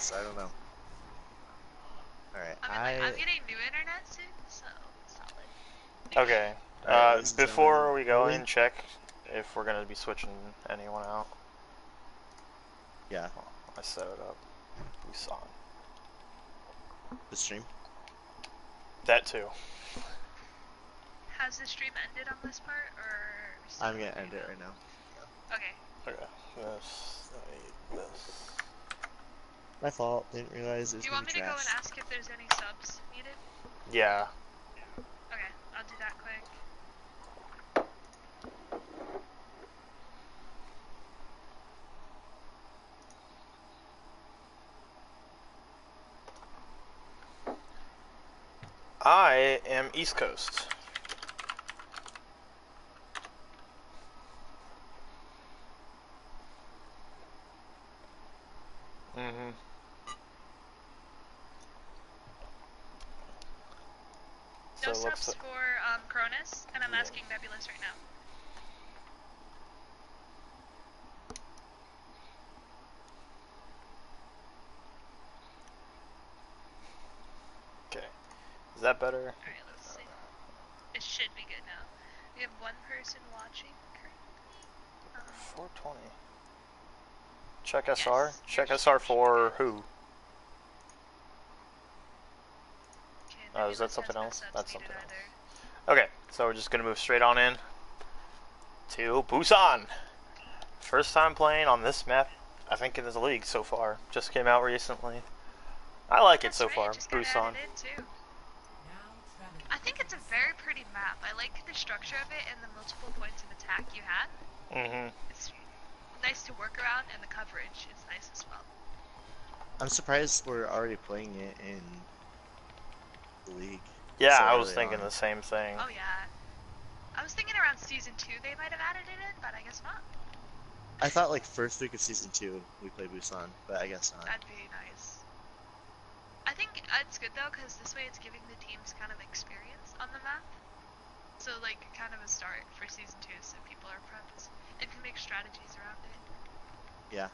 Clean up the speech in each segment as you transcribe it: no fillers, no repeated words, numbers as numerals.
so I don't know. Alright, I'm getting new internet soon, so solid. Okay. Before we go in, check if we're gonna be switching anyone out. Yeah. I set it up. Busan. The stream? That too. Has the stream ended on this part, or? I'm gonna end it right now. Okay. Okay. This. My fault. Didn't realize it was. Do you want me to go and ask if there's any subs needed? Yeah. Okay, I'll do that quick. I am East Coast. Mm-hmm. No subs for Cronus, and I'm asking Nebulous right now. Okay. Is that better? Alright, let's see. It should be good now. We have one person watching currently. 420. Check SR? Yes, check SR for who? Oh, is that something else? That's something else. Okay, so we're just gonna move straight on in to Busan. First time playing on this map, I think, in the league so far. Just came out recently. I like it so far, Busan. I think it's a very pretty map. I like the structure of it and the multiple points of attack you have. It's nice to work around, and the coverage is nice as well. I'm surprised we're already playing it in the league. Yeah, so I was thinking the same thing. Oh yeah. I was thinking around Season 2 they might have added it in, but I guess not. I thought like first week of Season 2 we played Busan, but I guess not. That'd be nice. I think it's good though, because this way it's giving the teams kind of experience on the map. So like kind of a start for Season 2 so people are prepped and can make strategies around it. Yeah.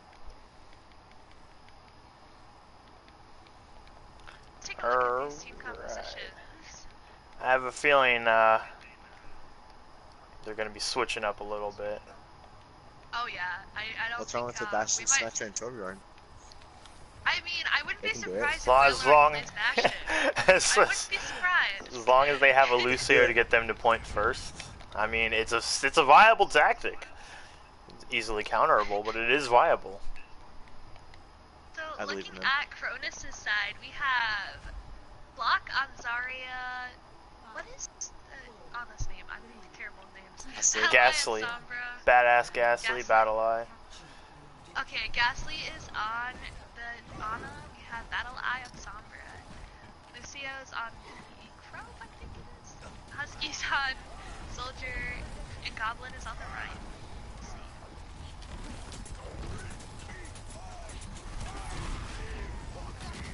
Let's take a look at these team compositions. I have a feeling they're going to be switching up a little bit. Oh yeah, I don't What's wrong with the Bastion Snatcher and Torbjorn? I mean, I wouldn't be surprised as long as I wouldn't be surprised. As long as they have a Lucio to get them to point first. I mean, it's a viable tactic. It's easily counterable, but it is viable. So, looking at Cronus' side, we have Block on Zarya. What is Anna's name? I'm terrible names. Ghastly. Badass Ghastly, Battle Eye. Okay, Ghastly is on the Ana. We have Battle Eye on Sombra. Lucio's on Crow, I think it is. Husky's on Soldier, and Goblin is on the right. Let's see.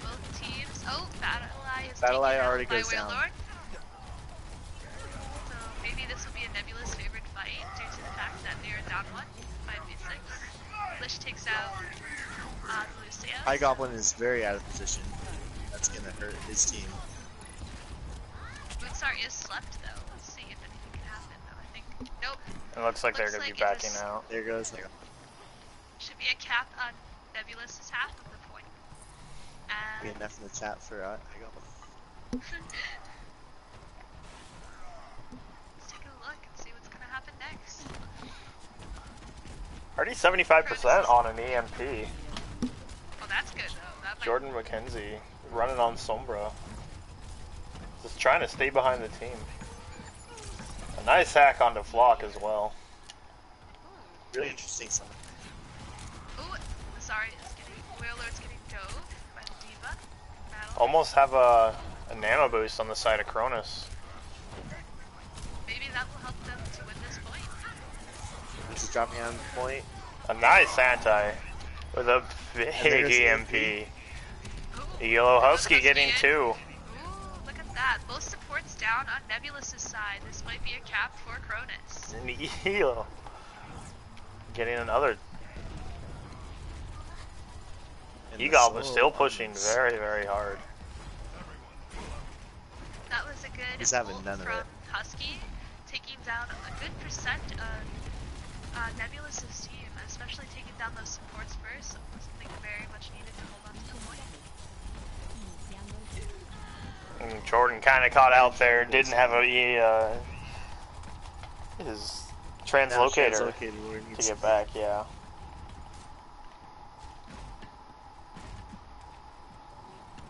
Both teams. Oh, Battle Eye is Battle Eye already by goes down. Whalelord. So maybe this will be a Nebulous favorite fight due to the fact that they are down 1, 5v6. Lish takes out Lucio. High Goblin is very out of position. That's gonna hurt his team. Bootstar is slept though. Let's see if anything can happen though. I think nope. It looks like they're gonna be backing out. There goes. Should be a cap on Nebulous's half of the point. Be enough in the chat for High Goblin. Let's take a look and see what's gonna happen next. Already 75% on an EMP. Oh, that's good though. Jordan McKenzie running on Sombra. Just trying to stay behind the team. A nice hack onto Flock as well. Really interesting stuff. Ooh, sorry, Whalelord's getting dove by the Diva. Almost have a nano boost on the side of Cronus. Maybe that will help them to win this point. He's dropping on point. A nice anti with a big EMP. Ooh, Yellow Husky getting 2. Ooh, look at that. Both supports down on Nebulous's side. This might be a cap for Cronus. And Elo getting another. E-Goblin's still pushing very, very hard. That was a good He's having ult none of from it. Husky, taking down a good percent of Nebulous's team, especially taking down those supports first, something very much needed to hold on to the point. And Jordan kind of caught out there, didn't have his translocator to get back, yeah.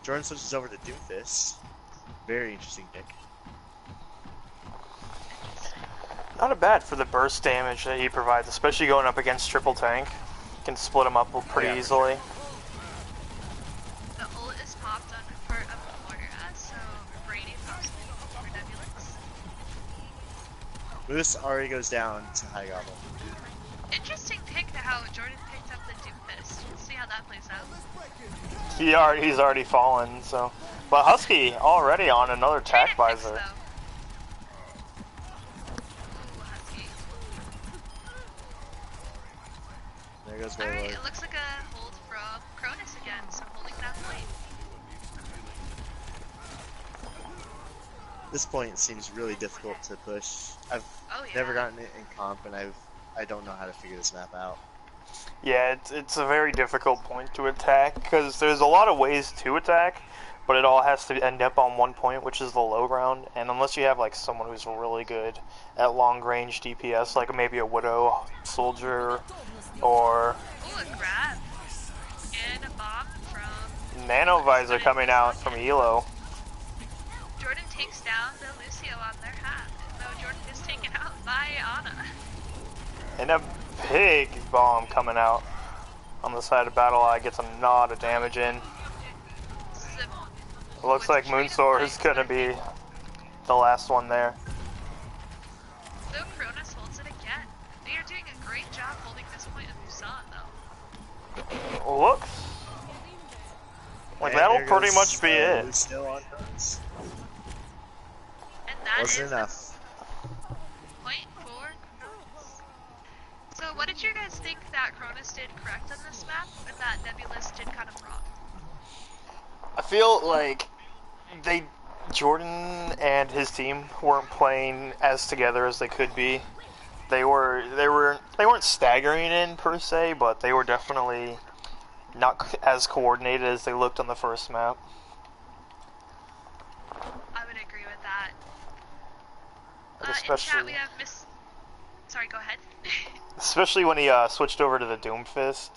Jordan switches over to Doomfist. Very interesting pick. Not a bad for the burst damage that he provides, especially going up against triple tank. Can split him up pretty easily. The ult is popped on part of Moira, so Brady pops for Nebulous. Moose already goes down to High Goblin. Interesting pick to how Jordan picked up the Doomfist. We'll see how that plays out. He's already fallen, so. But Husky already on another tack visor. There goes Alright, it looks like a hold from Cronus again, so holding that point. This point seems really difficult to push. I've never gotten it in comp, and I don't know how to figure this map out. Yeah, it's a very difficult point to attack, because there's a lot of ways to attack, but it all has to end up on one point, which is the low ground, and unless you have like someone who's really good at long range DPS, like maybe a Widow Soldier, or... Ooh, a grab, and a bomb from... Nano Visor coming out from Elo. Jordan takes down the Lucio on their half, though Jordan is taken out by Ana. And a big bomb coming out on the side of Battle Eye, gets a lot of damage in. It looks like Moonsaur is going to be the last one there. So Cronus holds it again. They are doing a great job holding this point of Busan, though. Looks like that'll pretty much be it. Still on guns. And that wasn't enough. Point for Cronus. So what did you guys think that Cronus did correct on this map, and that Nebulous did kind of wrong? I feel like Jordan and his team weren't playing as together as they could be. They weren't staggering in per se, but they were definitely not as coordinated as they looked on the first map. I would agree with that. Especially, in chat we have Miss... Sorry, go ahead. Especially when he switched over to the Doomfist.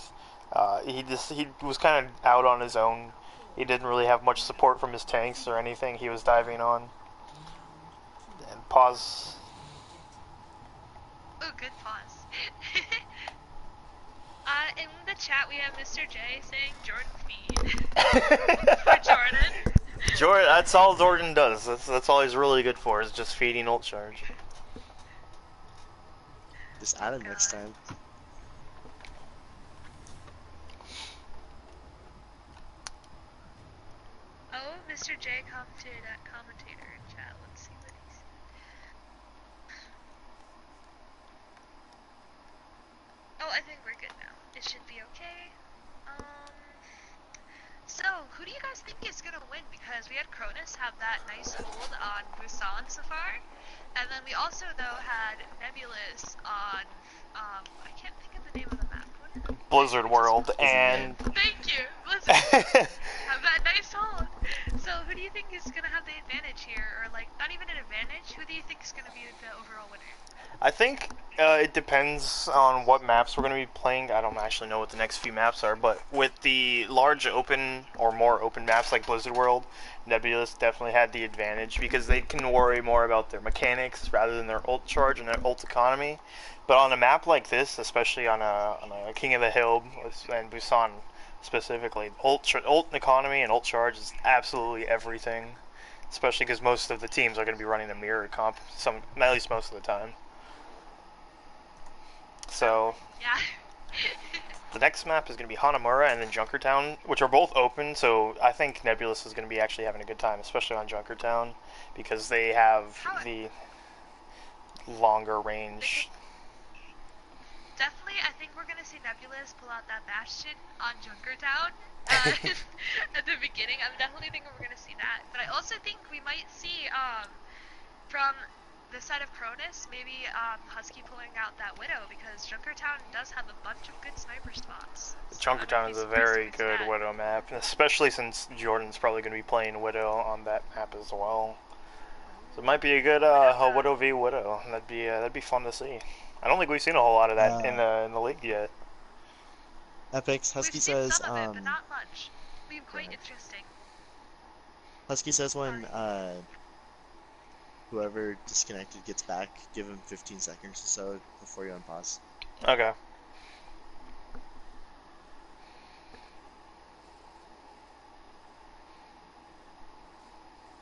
He was kind of out on his own. He didn't really have much support from his tanks or anything he was diving on. And pause. Oh, good pause. In the chat we have Mr. J saying Jordan feed. For Jordan. Jordan, that's all Jordan does. That's all he's really good for, is just feeding ult charge. Just add him next time. Oh, Mr. J commentator in chat. Let's see what he said. Oh, I think we're good now. It should be okay. So, who do you guys think is gonna win? Because we had Cronus have that nice hold on Busan so far, and then we also, though, had Nebulous on, I can't think of the name of the map. What is it? Blizzard World, and... Thank you! Blizzard! Have that nice hold! So, who do you think is gonna have the advantage here? Or, like, not even an advantage, who do you think is gonna be the overall winner? I think it depends on what maps we're going to be playing. I don't actually know what the next few maps are, but with the large open or more open maps like Blizzard World, Nebulous definitely had the advantage because they can worry more about their mechanics rather than their ult charge and their ult economy. But on a map like this, especially on a King of the Hill and Busan specifically, ult economy and ult charge is absolutely everything. Especially because most of the teams are going to be running a mirror comp, at least most of the time. So, yeah. the next map is going to be Hanamura and then Junkertown, which are both open, so I think Nebulous is going to be actually having a good time, especially on Junkertown, because they have the longer range. definitely, I think we're gonna see Nebulous pull out that Bastion on Junkertown at the beginning. I definitely think we're gonna see that. But I also think we might see from the side of Cronus, maybe Husky pulling out that Widow, because Junkertown does have a bunch of good sniper spots. So Junkertown is a very good Widow map, especially since Jordan's probably going to be playing Widow on that map as well. So it might be a good Widow v Widow. That'd be fun to see. I don't think we've seen a whole lot of that in the league yet. Epix, Husky says some of it, but not much. It'll be quite interesting. Husky says when whoever disconnected gets back, give him 15 seconds or so before you unpause. Okay.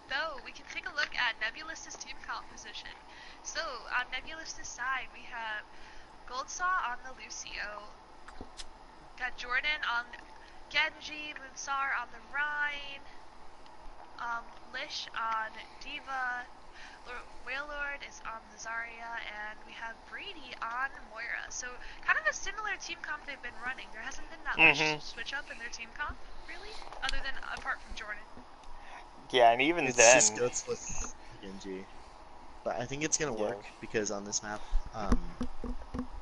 So, we can take a look at Nebulous's team composition. So, on Nebulous's side, we have Goldsaw on the Lucio, got Jordan on Genji, Moonsar on the Rhine, Lish on Diva, Wailord is on the Zarya, and we have Brady on Moira. So, kind of a similar team comp they've been running. There hasn't been that much switch up in their team comp, really, other than apart from Jordan. Yeah, and even it's then... It's just Goats with Genji. But I think it's gonna work, because on this map,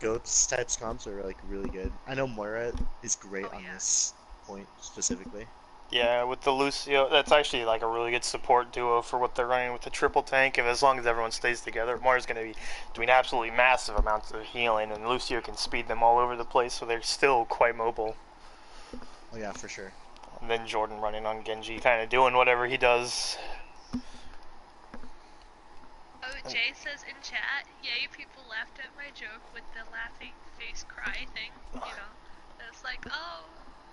Goats types comps are, like, really good. I know Moira is great on this point, specifically. Yeah, with the Lucio, that's actually like a really good support duo for what they're running with the triple tank. And as long as everyone stays together, Moira's going to be doing absolutely massive amounts of healing, and Lucio can speed them all over the place, so they're still quite mobile. Oh yeah, for sure. And then Jordan running on Genji, kind of doing whatever he does. Oh, Jay says in chat, yay, people laughed at my joke with the laughing face cry thing, you know. It's like, oh,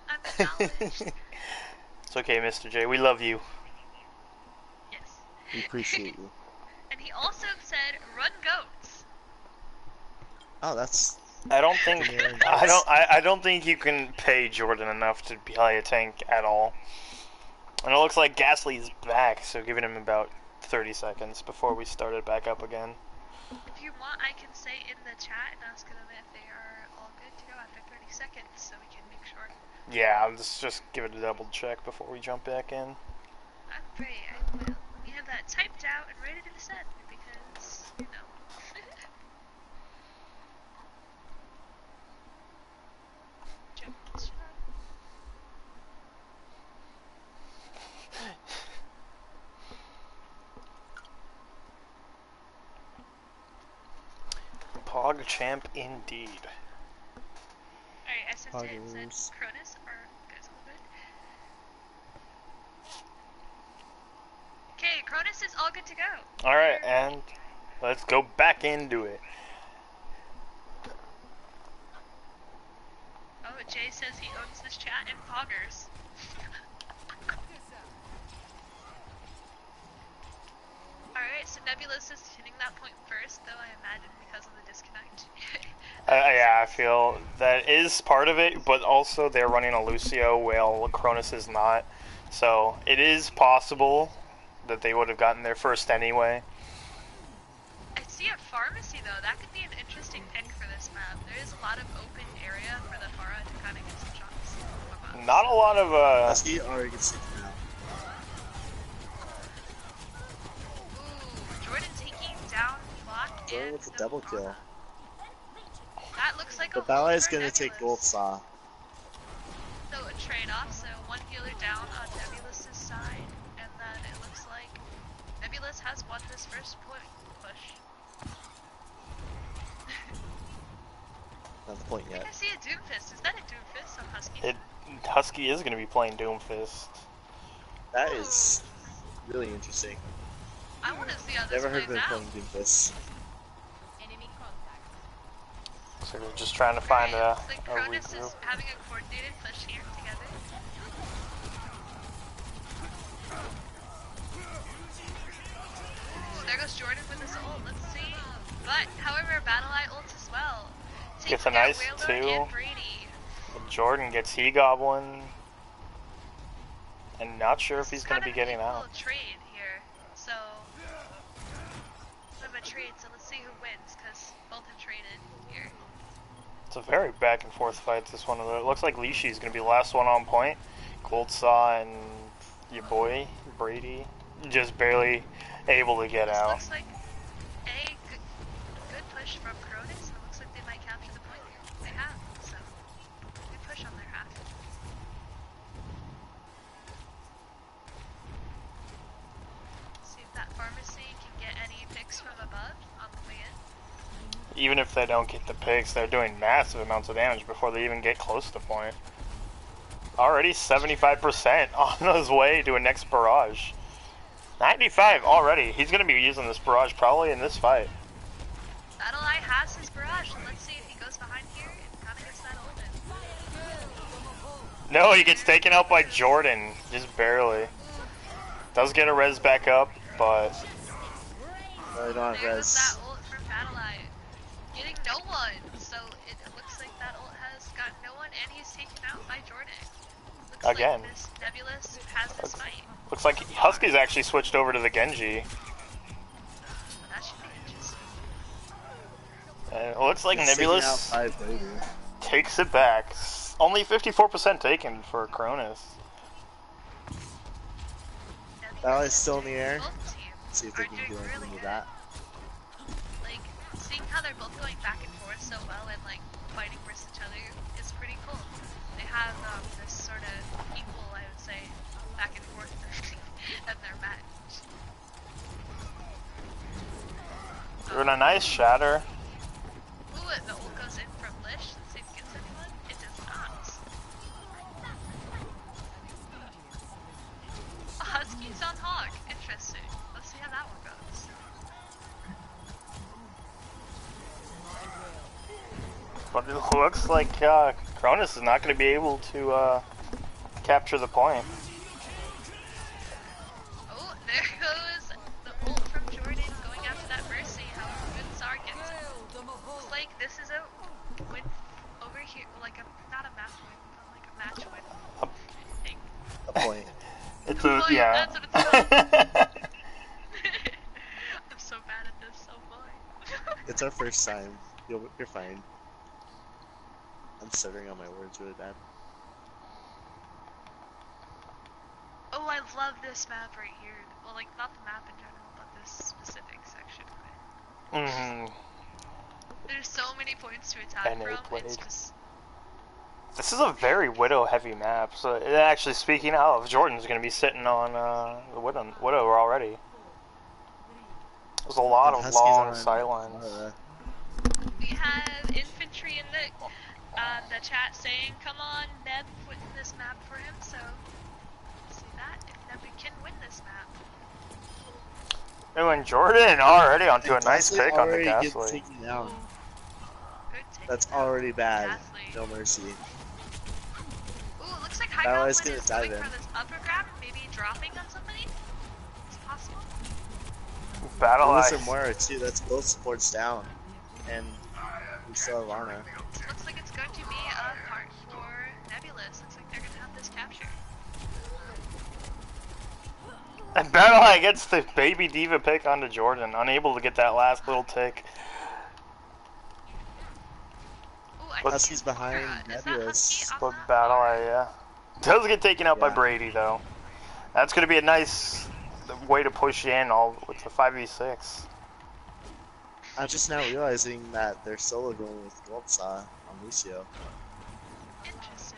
I'm acknowledged. It's okay, Mr. J. We love you. Yes. We appreciate you. And he also said, "Run goats." Oh, that's. I don't think. I don't think you can pay Jordan enough to play a tank at all. And it looks like Ghastly's back, so giving him about 30 seconds before we start it back up again. If you want, I can say in the chat and ask them if they are all good to go after 30 seconds, so we can make sure. Yeah, let's just give it a double check before we jump back in. I'm afraid I will. We have that typed out and ready to send, because, you know. Pog champ indeed. Alright, I sent it and said Cronus, are you guys all good? Okay, Cronus is all good to go. Alright, and let's go back into it. Oh, Jay says he owns this chat and poggers. Alright, so Nebulous is hitting that point first, though I imagine because of the disconnect. Yeah, I feel that is part of it, but also they're running a Lucio while Cronus is not. So it is possible that they would have gotten there first anyway. I see a pharmacy though, that could be an interesting pick for this map. There is a lot of open area for the Pharah to kind of get some shots. Not a lot of Husky already gets taken out. Ooh, Jordan taking down Flock Jordan with a double kill. That looks like the Bala is gonna take Gold Saw. So a trade-off, so one healer down on Nebulous's side, and then it looks like Nebulous has won this first point push. Not the point yet. I think I see a Doomfist. Is that a Doomfist on Husky? Husky is gonna be playing Doomfist. That is really interesting. I want to see how this Never heard of plays him out. playing Doomfist. So we're just trying to find a Cronus regroup. is having a coordinated push here together. Ooh, there goes Jordan with his ult. Let's see. But, however, Battle Eye ult as well. Gets a nice 2. Jordan gets He-Goblin. And not sure if he's going to be getting out. Trade here. So, a trade, so let's see who wins, because both have traded here. It's a very back and forth fight, this one. It looks like Lishi is going to be the last one on point. Cold Saw and your boy, Brady, just barely able to get out. Looks like a good push from Cronus, and it looks like they might capture the point here. They have, so good push on their half. See if that pharmacy can get any picks from above on the way in. Even if they don't get the picks, they're doing massive amounts of damage before they even get close to point. Already 75% on his way to a next barrage. 95 already. He's going to be using this barrage probably in this fight. Battle Eye has his barrage, so let's see if he goes behind here and kind of gets that ult in. No, he gets taken out by Jordan. Just barely. Does get a res back up, but... I don't have res. That ult from Battle Eye. Getting no one, so it looks like that ult has got no one, and he's taken out by Jordan. Looks again. Like this Nebulous has this fight. Looks like Husky's actually switched over to the Genji. That should be interesting. And it looks like Nebulous takes it back. Only 54% taken for Cronus. That is still in the air. Let's see if they can do anything really with that. Like, seeing how they're both going back and forth so well and like fighting versus each other is pretty cool. They have this sort of equal, I would say, back and forth in their match. Doing a nice shatter. Ooh, the ult goes in from Lish. Let's see if it gets anyone. It does not. Husky's on Hog. Interesting. Let's see how that one goes. But it looks like Cronus is not going to be able to capture the point. Oh, there goes the ult from Jordan going after that Mercy. However, good Tsar gets it. Looks like this is a win over here. Like not a match win, but like a match win. I think. A point. It's a, yeah. That's what it's called. I'm so bad at this, so far. It's our first time. You're fine. I'm stuttering on my words really bad. Oh, I love this map right here. Well, like, not the map in general, but this specific section. There's so many points to attack from. It's just... This is a very Widow-heavy map. So, actually, speaking of, Jordan's going to be sitting on the Widow already. There's a lot of long sightlines. We have infantry in the chat saying, "Come on, Neb, win this map for him." So, let's see that if Neb can win this map. And when Jordan already onto a nice pick on the Ghastly. That's already bad. No mercy. Ooh, looks like High Goblin is going for this upper grab, maybe dropping on somebody. It's possible. Battle Eye. Moira too. That's both supports down, and we still have Lana. Looks like it's going to be a part for Nebulous. Looks like they're going to have this capture. And Battle Eye gets the baby diva pick onto Jordan, unable to get that last little tick. Husky's behind Nebulous. But Battle Eye, yeah. Does get taken out by Brady, though. That's going to be a nice way to push in all with the 5v6. I'm just now realizing that they're solo going with Goldsaw on Lucio. Interesting.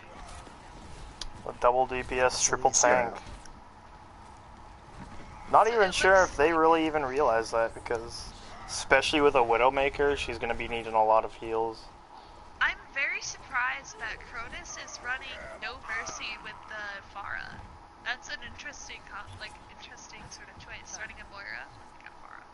A double DPS, triple tank. Not even sure if they really even realize that, because especially with a Widowmaker, she's going to be needing a lot of heals. I'm very surprised that Cronus is running no mercy with the Pharah. That's an interesting, interesting sort of choice. Running a Moira, like a Pharah.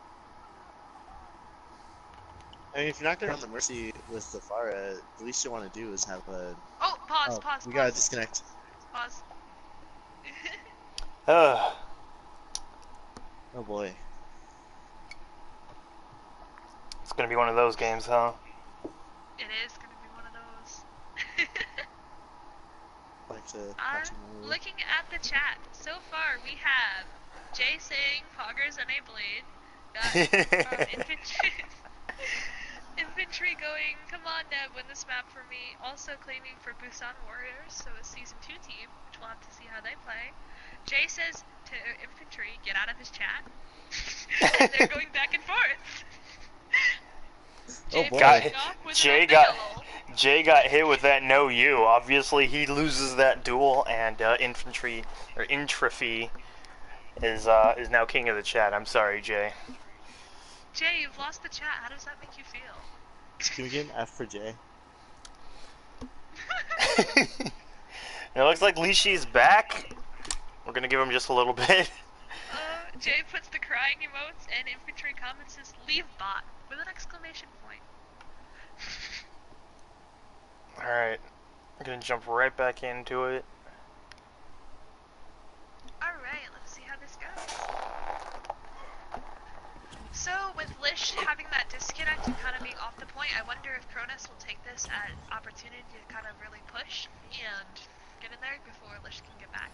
I mean, if you're not gonna run the mercy with the Pharah, the least you want to do is have a. Oh, pause. We gotta disconnect. Pause. Oh boy. It's gonna be one of those games, huh? It is gonna be one of those. I'm looking at the chat. So far, we have Jay saying Poggers enabling. Got infantry. Infantry going, come on Neb, win this map for me. Also claiming for Busan Warriors, so a Season 2 team, which we'll have to see how they play. Jay says to Infantry, get out of his chat. And they're going back and forth. Oh boy. Jay got hit with that no you. Obviously he loses that duel, and Infantry, or Intrafy, is now king of the chat. I'm sorry, Jay. Jay, you've lost the chat. How does that make you feel? Can we get an F for Jay? It looks like Lishi's back. We're gonna give him just a little bit. Jay puts the crying emotes, and Infantry comments says, leave bot, with an exclamation point. Alright, I'm gonna jump right back into it. Alright, let's see how this goes. So, with Lish having that disconnect and kind of being off the point, I wonder if Cronus will take this as opportunity to kind of really push and get in there before Lish can get back.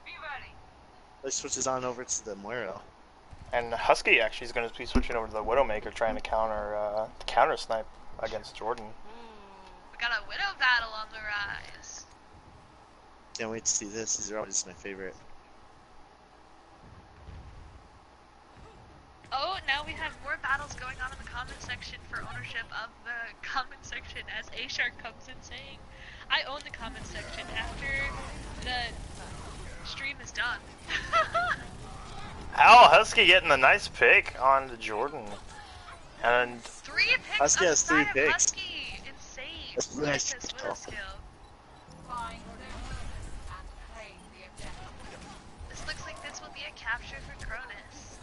Be ready. Lish switches on over to the Moira. And Husky actually is going to be switching over to the Widowmaker, trying to counter snipe against Jordan. We got a Widow battle on the rise. Can't wait to see this. These are always my favorite. Oh, now we have more battles going on in the comment section for ownership of the comment section, as A-Shark comes in saying, I own the comment section after the stream is done. Ow, Husky getting a nice pick on the Jordan. And 3 picks Husky has 3 picks. Husky. Insane. That's nice. Widow skill. This looks like this will be a capture for Cronus.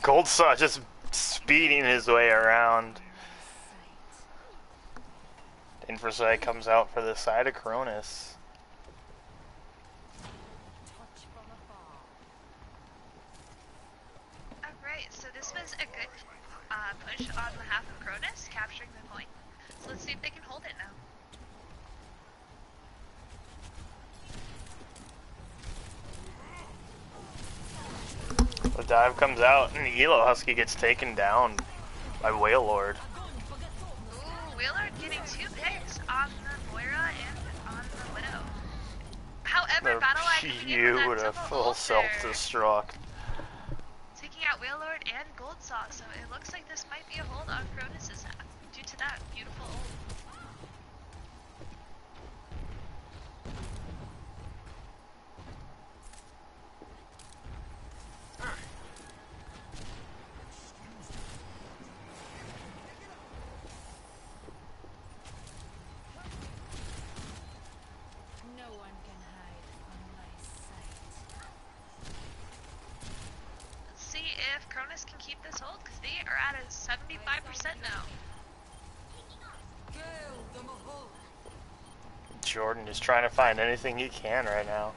Goldsaw just speeding his way around. Infrasight comes out for the side of Cronus. Alright, so this was a good push on behalf of Cronus, capturing the point. So let's see if they can hold it now. The dive comes out, and the Elo Husky gets taken down by Whalelord. Ooh, Whalelord getting 2 picks on the Moira and on the Widow. However, BattleEye Beautiful self-destruct. Taking out Whalelord and Goldsaw, so it looks like this might be a hold on Cronus' half due to that beautiful ult. If Cronus can keep this hold, because they are at a 75% now. Jordan is trying to find anything he can right now.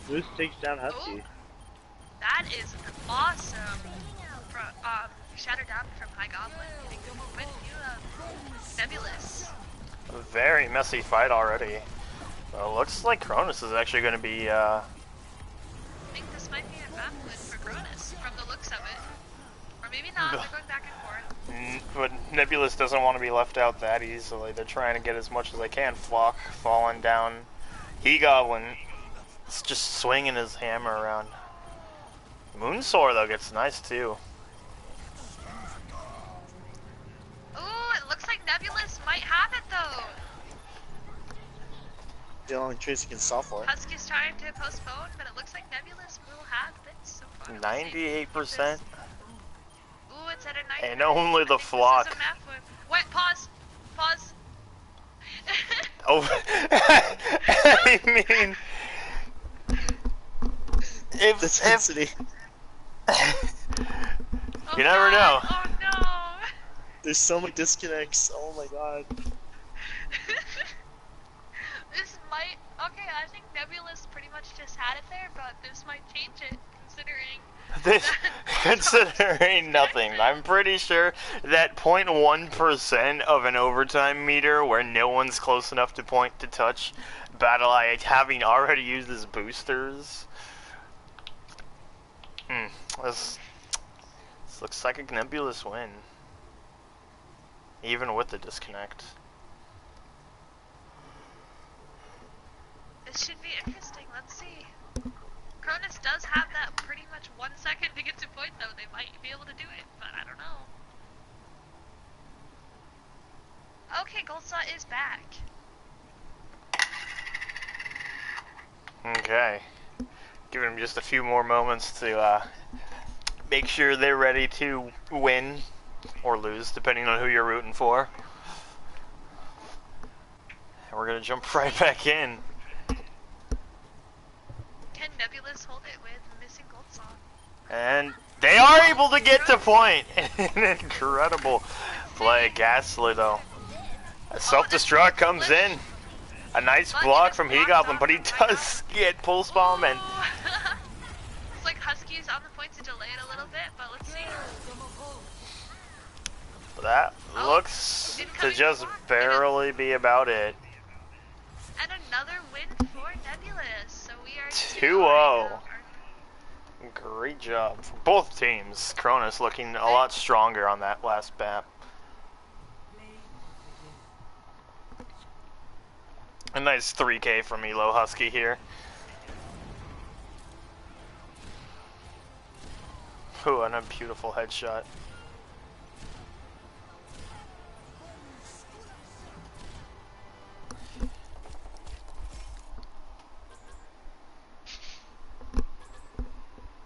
Moose takes down Husky. Ooh, that is awesome. From, Shatter down from High Goblin, getting quite a few Nebulous. A very messy fight already. Well, looks like Cronus is actually going to be, I think this might be a map win for Cronus, from the looks of it. Or maybe not, they're going back and forth. But Nebulous doesn't want to be left out that easily. They're trying to get as much as they can. Flock falling down. He-Goblin is just swinging his hammer around. Moonsaur, though, gets nice, too. Ooh, it looks like Nebulous might have it, though. The only Tracer can solve for it. Husky's trying to postpone, but it looks like Nebulous will have this so far. 98%. Ooh, it's at a 90%. And only the Flock. Wait, pause. Pause. Oh, I mean, if density. You never know. Oh no! There's so many disconnects. Oh my god. This might. Okay, I think Nebulous pretty much just had it there, but this might change it, considering. Considering nothing, I'm pretty sure that 0.1% of an overtime meter where no one's close enough to point to touch Battle Eye having already used his boosters. This looks like a nebulous win. Even with the disconnect. This should be interesting. Let's see. Cronus does have that pretty much 1 second to get to point, though. They might be able to do it, but I don't know. Okay, Goldsaw is back. Okay. Giving them just a few more moments to make sure they're ready to win or lose, depending on who you're rooting for. And we're going to jump right back in. Can Nebulous hold it with missing Goldsaw? And they are able to get to point. An incredible play. Ghastly, though. A self-destruct comes in. A nice block from He-Goblin, but he does get pulse bomb and... It's like Husky's on the point to delay it a little bit, but let's see. That looks to just barely be about it. And another win for Nebulous, so we are 2-0. Great job for both teams. Cronus looking a lot stronger on that last map. A nice 3K from Elo Husky here. Ooh, and a beautiful headshot.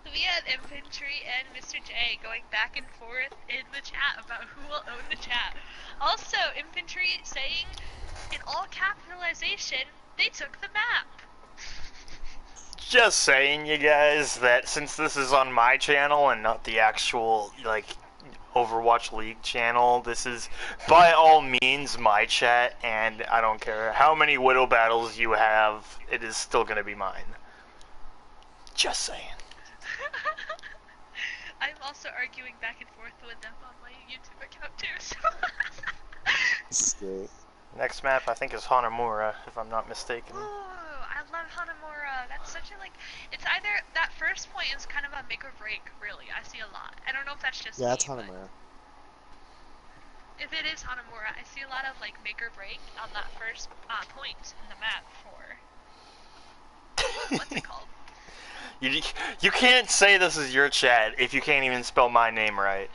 We had Infantry and Mr. J going back and forth in the chat about who will own the chat. Also, Infantry saying, in all capitalization, they took the map. Just saying, you guys, that since this is on my channel and not the actual, like, Overwatch League channel, this is by all means my chat, and I don't care how many Widow battles you have, it is still gonna be mine. Just saying. I'm also arguing back and forth with them on my YouTube account too, so... This is great. Next map, I think, is Hanamura, if I'm not mistaken. Ooh, I love Hanamura. That's such a, like, it's either, that first point is kind of a make or break, really. I see a lot. I don't know if that's just Yeah, me, it's Hanamura. If it is Hanamura, I see a lot of, like, make or break on that first point in the map for... What's it called? You can't say this is your chat if you can't even spell my name right.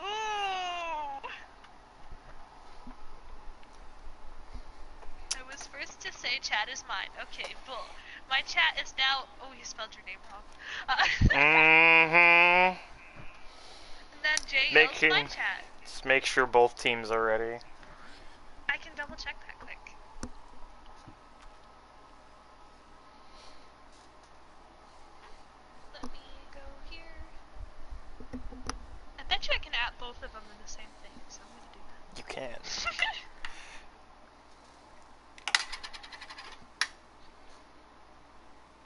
Ooh! I was first to say chat is mine. Okay, bull. My chat is now... Oh, you spelled your name wrong. Mm-hmm. And then J yells my chat. Just make sure both teams are ready. I can double check that quick. Let me go here. I bet you I can add both of them in the same thing, so I'm gonna do that. You can.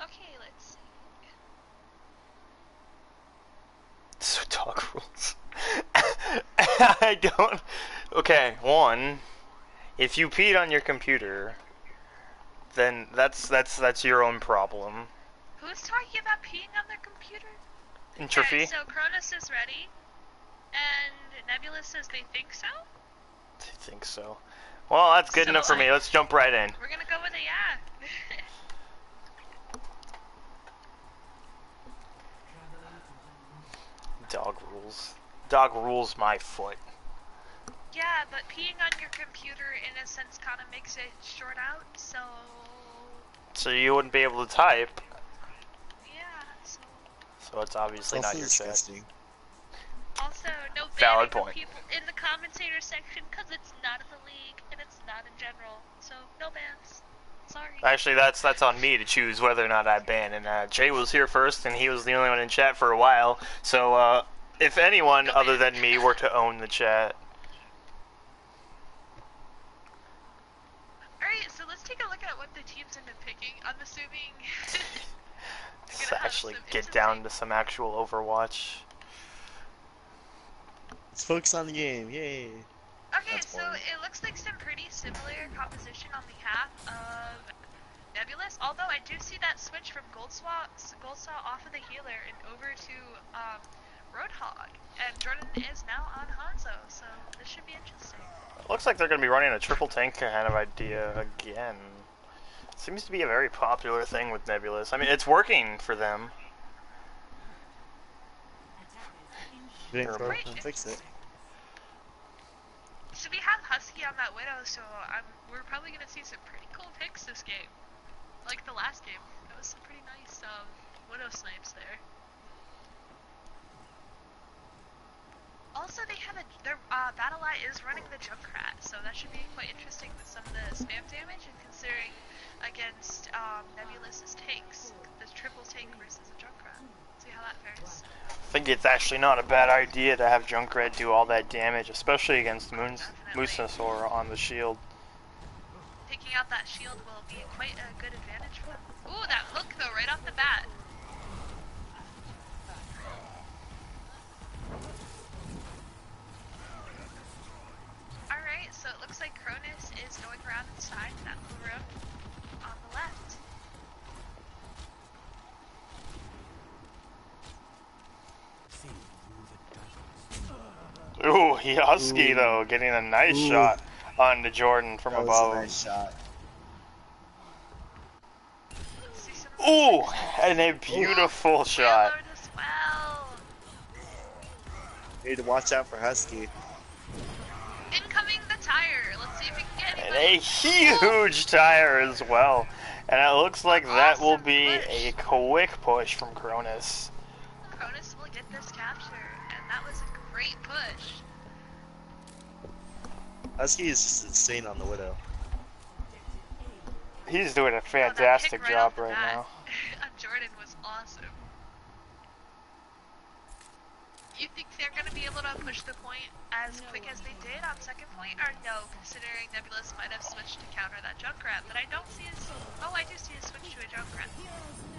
Okay, let's see. So dog rules. I don't... Okay, one, if you peed on your computer, then that's your own problem. Who's talking about peeing on their computer? Entropy. Alright, so Cronus is ready, and Nebulous says they think so? I think so. Well, that's good enough for me. Let's jump right in. We're gonna go with a yeah. Dog rules. Dog rules my foot. Yeah, but peeing on your computer in a sense kind of makes it short out, so... So you wouldn't be able to type. Yeah, so... So it's obviously not your disgusting. chat. Also, no Valid banning of point. people in the commentator section because it's not in the league and it's not in general. So, no bans. Sorry. Actually, that's on me to choose whether or not I ban. And Jay was here first, and he was the only one in chat for a while. So if anyone other than me were to own the chat... Alright, so let's take a look at what the teams end up picking. I'm assuming... Let's actually get down to some actual Overwatch. Let's focus on the game. Yay. Okay, so it looks like some pretty similar composition on behalf of Nebulous, although I do see that switch from Goldsaw off of the healer and over to Roadhog, and Jordan is now on Hanzo, so this should be interesting. It looks like they're going to be running a triple tank kind of idea again. Seems to be a very popular thing with Nebulous. I mean, it's working for them. Fix it. So we have Husky on that Widow, so we're probably going to see some pretty cool picks this game. Like the last game. That was some pretty nice Widow snipes there. Also, they have their BattleEye is running the Junkrat, so that should be quite interesting with some of the spam damage, and considering against Nebulous's tanks, the triple tank versus a Junkrat. See how that fares. I think it's actually not a bad idea to have Junkrat do all that damage, especially against Moonsasaur on the shield. Taking out that shield will be quite a good advantage for them. Ooh, that hook though, right off the bat. Alright, so it looks like Cronus is going around inside that little room on the left. Ooh, Husky though, getting a nice shot onto Jordan from above. That was a nice shot. Ooh, and a beautiful shot. Need to watch out for Husky. Incoming the tire. Let's see if we can get And a huge tire as well. And it looks like that will be a quick push from Cronus. Cronus will get this capture, and that was a great push. Husky is just insane on the Widow. He's doing a fantastic job right now. Jordan was awesome. You think they're going to be able to push the point as quick as they did on second point, or no, considering Nebulous might have switched to counter that Junkrat, but I don't see his... Oh, I do see his switch to a Junkrat.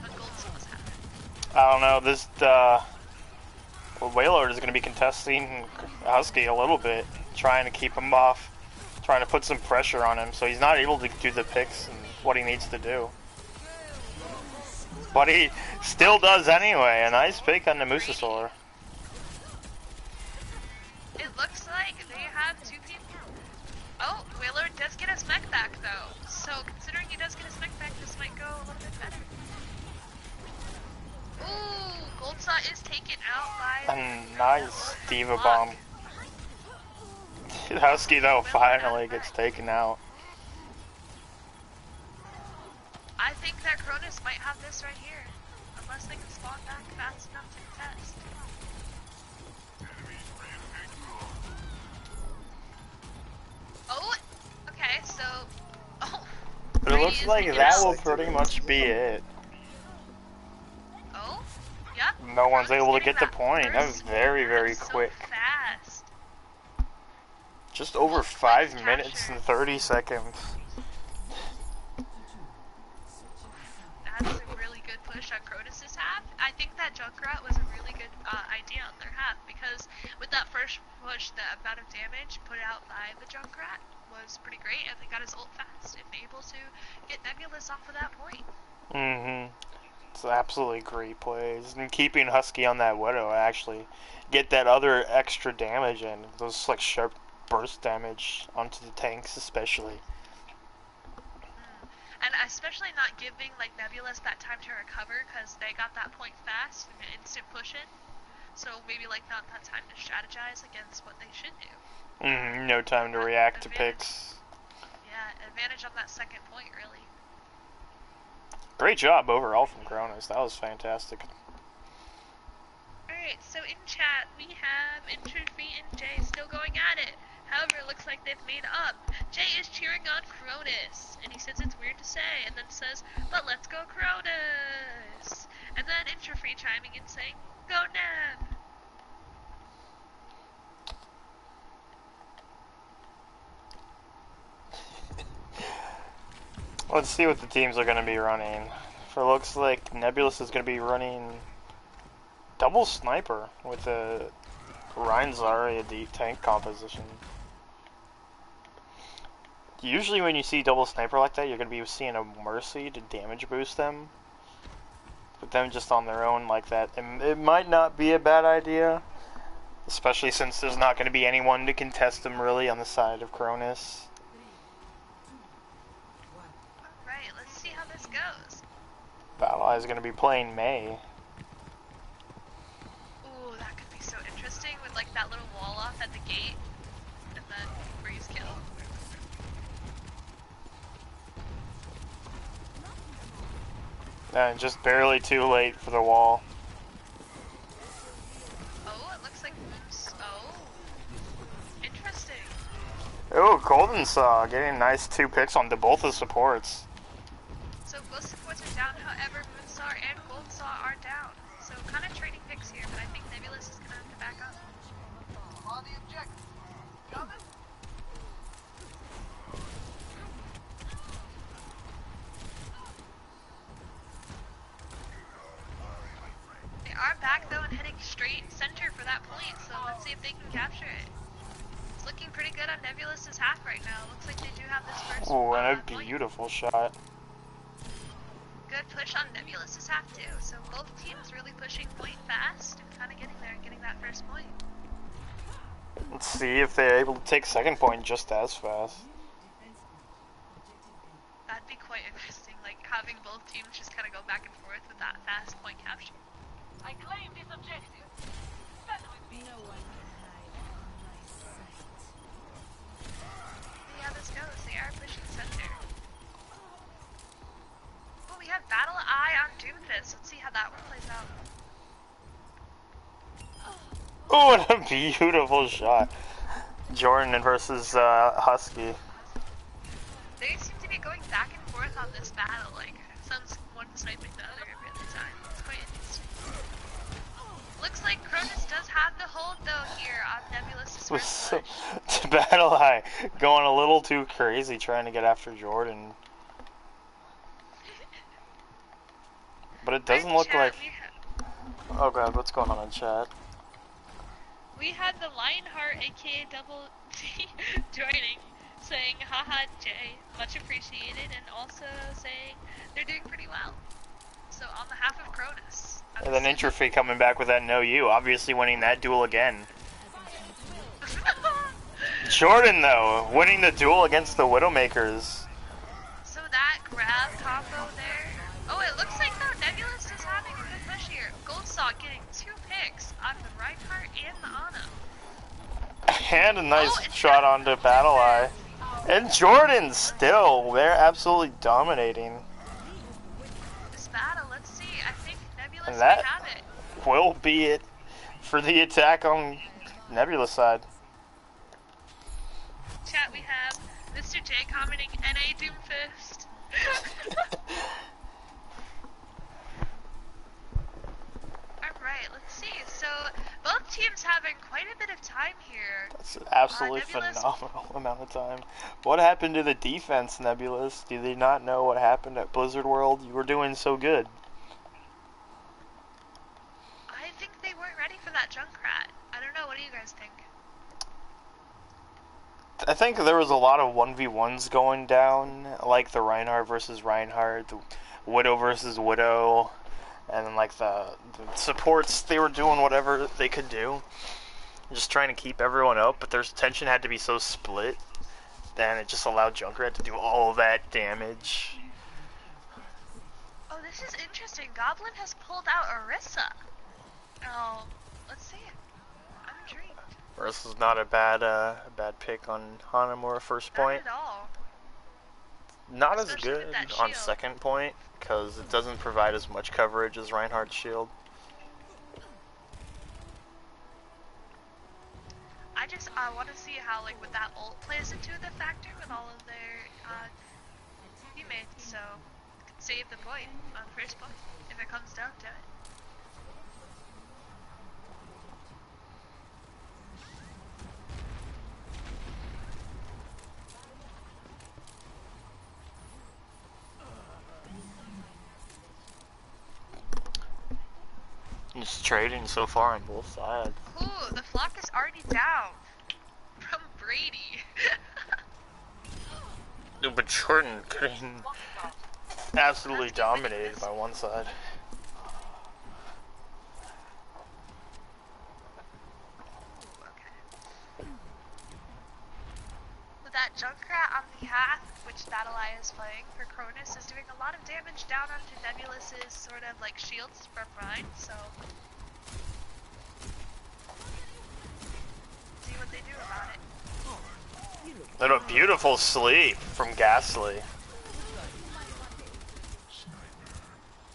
But Goldsaw was happening. I don't know, this, Wailord is going to be contesting Husky a little bit, trying to keep him off, trying to put some pressure on him, so he's not able to do the picks and what he needs to do. But he still does anyway. A nice pick on the Moonsasaur. It looks like they have two people. Oh, Wailord does get his mech back though. So considering he does get his mech back, this might go a little bit better. Ooh, Goldsaw is taken out by a nice Diva Bomb. Husky though finally gets taken out. I think that Cronus might have this right here, unless they can spawn back fast enough to contest. Oh, okay, so... Oh, but it looks like that will pretty much be it. Oh, yep. No one's able to get the point. That was very, very quick. So fast. Just over 5 minutes and 30 seconds. That's a really good push on Cronus's half. I think that Junkrat was a really good idea on their half, because with that first push, the amount of damage put out by the Junkrat was pretty great, and they got his ult fast and able to get Nebulous off of that point. It's absolutely great plays. And keeping Husky on that Widow, actually get that other extra damage in. Those like sharp burst damage onto the tanks especially. And especially not giving like Nebulous that time to recover, because they got that point fast and an instant push in. So maybe like not that time to strategize against what they should do. No time to react to picks. Yeah, advantage on that second point really. Great job overall from Cronus. That was fantastic. Alright, so in chat we have Interfree and Jay still going at it. However, it looks like they've made up. Jay is cheering on Cronus, and he says it's weird to say, and then says, but let's go Cronus! And then Interfree chiming in saying, go Neb! Let's see what the teams are going to be running it looks like Nebulous is going to be running double sniper with the Reinzar at the tank composition. Usually when you see double sniper like that, you're going to be seeing a Mercy to damage boost them. But them just on their own like that, it might not be a bad idea. Especially since there's not going to be anyone to contest them really on the side of Cronus. Alright, let's see how this goes. Battle Eye is going to be playing Mei. Ooh, that could be so interesting with like that little wall off at the gate. And then freeze kill. And just barely too late for the wall. Oh, it looks like Moon's... Oh. Interesting. Oh, Golden Saw getting nice 2 picks on both the supports. So both supports are down, however Moonstar and Golden Saw are down. So kind of trading picks here, but I think Nebulous is going to have to back up. On the objective. Coming. They are back though and heading straight center for that point, so let's see if they can capture it. It's looking pretty good on Nebulous's half right now. Looks like they do have this first Oh, and a point. beautiful shot. Good push on Nebulous's half too, so both teams really pushing point fast and kind of getting there and getting that first point. Let's see if they're able to take second point just as fast. That'd be quite interesting, like having both teams just kind of go back and forth with that fast point capture. I claim this objective. Stand with me. No one can hide from my sight. See how this goes. They are pushing center. Oh, we have Battle Eye on Doomfist. Let's see how that one plays out. Oh, what a beautiful shot. Jordan versus Husky. They seem to be going back and forth on this battle, like some's one sniping the other every other time. It's quite interesting. Looks like Cronus does have the hold though here on Nebulous's first push. Battle Eye going a little too crazy trying to get after Jordan. But it doesn't look like... Oh god, what's going on in chat? We had the Lionheart, aka Double T, joining, saying, haha Jay, much appreciated, and also saying they're doing pretty well. So on behalf of Cronus. And then Introphy coming back with that no you, obviously winning that duel again. Jordan though, winning the duel against the Widowmakers. So that grab combo there. Oh, it looks like though Nebulous is having a good push here. Goldsaw getting 2 picks on the Reinhardt and the Ana. And a nice shot onto Battle Eye. And Jordan still, they're absolutely dominating. This battle, let's see. I think Nebulous And might that have it. will be it for the attack on Nebula's side. Chat, we have Mr. J commenting NA Doomfist. Alright, let's see. So, both teams having quite a bit of time here. That's an absolutely Nebulous... phenomenal amount of time. What happened to the defense, Nebulous? Do they not know what happened at Blizzard World? You were doing so good. I think they weren't ready for that Junkrat. I don't know, what do you guys think? I think there was a lot of 1v1s going down, like the Reinhardt versus Reinhardt, the Widow versus Widow, and then like the supports, they were doing whatever they could do. Just trying to keep everyone up, but their tension had to be so split, then it just allowed Junkrat to do all that damage. Oh, this is interesting. Goblin has pulled out Orisa. Oh, let's see. I'm intrigued. Orisa's not a bad pick on Hanamura first point. Not at all. Not Especially as good with that on shield. second point, because it doesn't provide as much coverage as Reinhardt's shield. I want to see how, like, with that ult plays into the factor with all of their teammates, so could save the point on first point if it comes down to it. teams trading so far on both sides. Ooh, the flock is already down from Brady. But Jordan getting absolutely dominated by one side. With that Junkrat on the half, which that ally is playing for Cronus, is doing a lot of damage down onto Nebulus's sort of like shields from behind, so see what they do about it. And a beautiful sleep from Ghastly.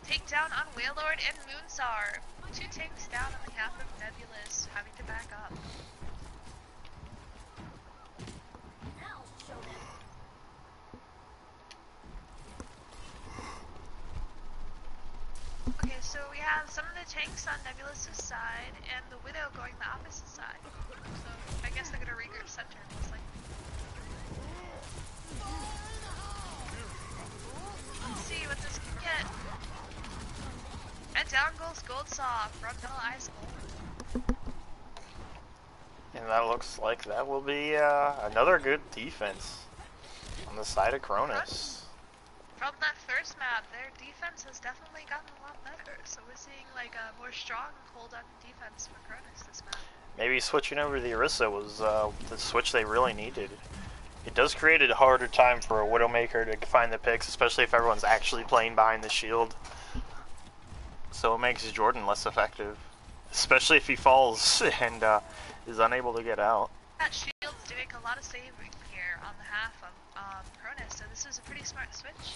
Takedown on Wailord and Moonsar. 2 tanks down on behalf of Nebulous, having to back up. Okay, so we have some of the tanks on Nebulous's side, and the Widow going the opposite side. So I guess they're gonna regroup center, most likely. Let's see what this can get. And down goes Goldsaw from Middle Ice. And that looks like that will be another good defense on the side of Cronus. From that first map, their defense has definitely gotten a lot better. So we're seeing like a more strong hold on defense for Cronus this map. Maybe switching over to the Orisa was the switch they really needed. It does create a harder time for a Widowmaker to find the picks, especially if everyone's actually playing behind the shield. So it makes Jordan less effective, especially if he falls and is unable to get out. That shield's doing a lot of saving here on the half of Cronus, so this is a pretty smart switch.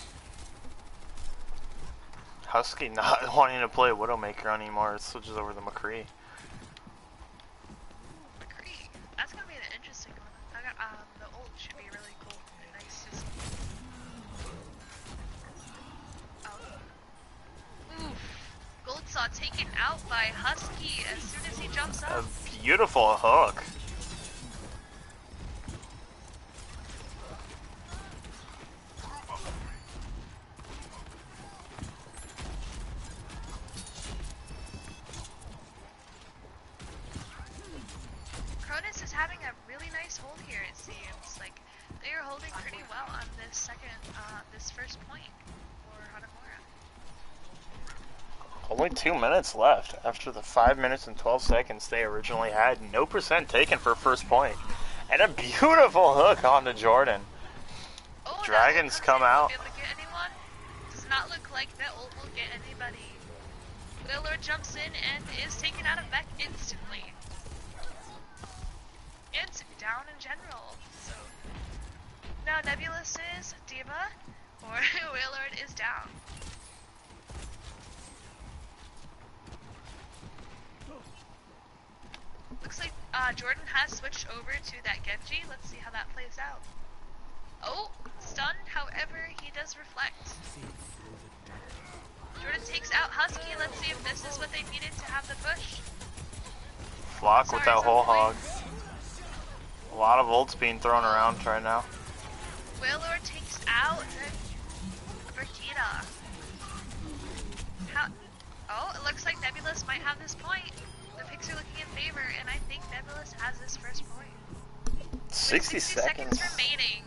Husky not wanting to play Widowmaker anymore, it switches over to McCree. McCree, that's gonna be an interesting one. I got, the ult should be really cool and nice to see. Oh. Oof. Goldsaw taken out by Husky as soon as he jumps up. A beautiful hook. Cronus is having a really nice hold here, it seems. Like, they are holding pretty well on this this first point for Hanamura. Only 2 minutes left after the 5 minutes and 12 seconds they originally had. No percent taken for first point. And a beautiful hook onto Jordan. Oh, Dragons come out. Will be able to get anyone? Does not look like that ult will get anybody. Wailord jumps in and is taken out of Beck instantly. And down in general. So now Nebulous is Diva, or Wailord is down. Looks like Jordan has switched over to that Genji. Let's see how that plays out. Oh, stunned, however, he does reflect. Jordan takes out Husky. Let's see if this is what they needed to have the push. Flock with that whole hog. A lot of ults being thrown around right now. Wailord takes out Brigitte. Oh, it looks like Nebulous might have this point. The picks are looking in favor, and I think Nebulous has this first point. 60 seconds remaining.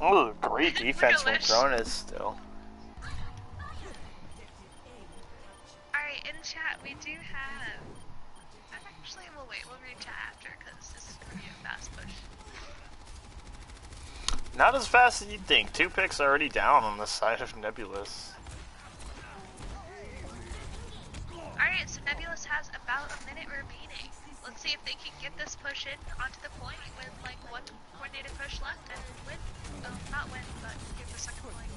Oh, great defense from Cronus still. Alright, in chat we do have... Actually, we'll wait, we'll read chat after, because this is going to be a fast push. Not as fast as you'd think. 2 picks already down on the side of Nebulous. Alright, so Nebulous has about a minute remaining. Let's see if they can get this push in onto the point with like one coordinated push left and win. Oh, not win, but get the second point.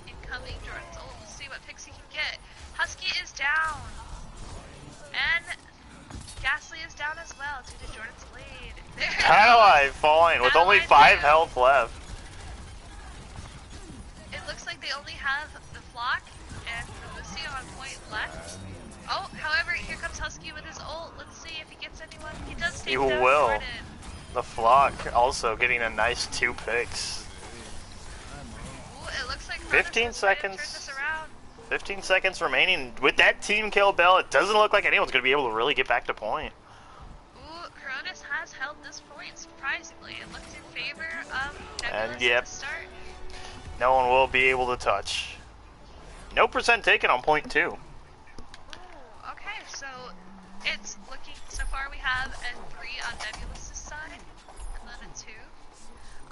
Incoming Jordan's ult. Let's see what picks he can get. Husky is down. And Ghastly is down as well due to Jordan's blade. Ally falling with only 5 health left. It looks like they only have the Flock and Lucio on point left. Oh, however, here comes Husky with his ult. Let's see if he gets anyone. He does take down Jordan. The Flock also getting a nice 2 picks. Ooh, it looks like 15 seconds. Turn this around. 15 seconds remaining. With that team kill bell, it doesn't look like anyone's going to be able to really get back to point. Ooh, Cronus has held this point, surprisingly. It looks in favor of Nebulous And yep, at the start. no one will be able to touch. No percent taken on point 2. Ooh, okay, so it's looking, so far we have a 3 on Nebulous's side, and then a 2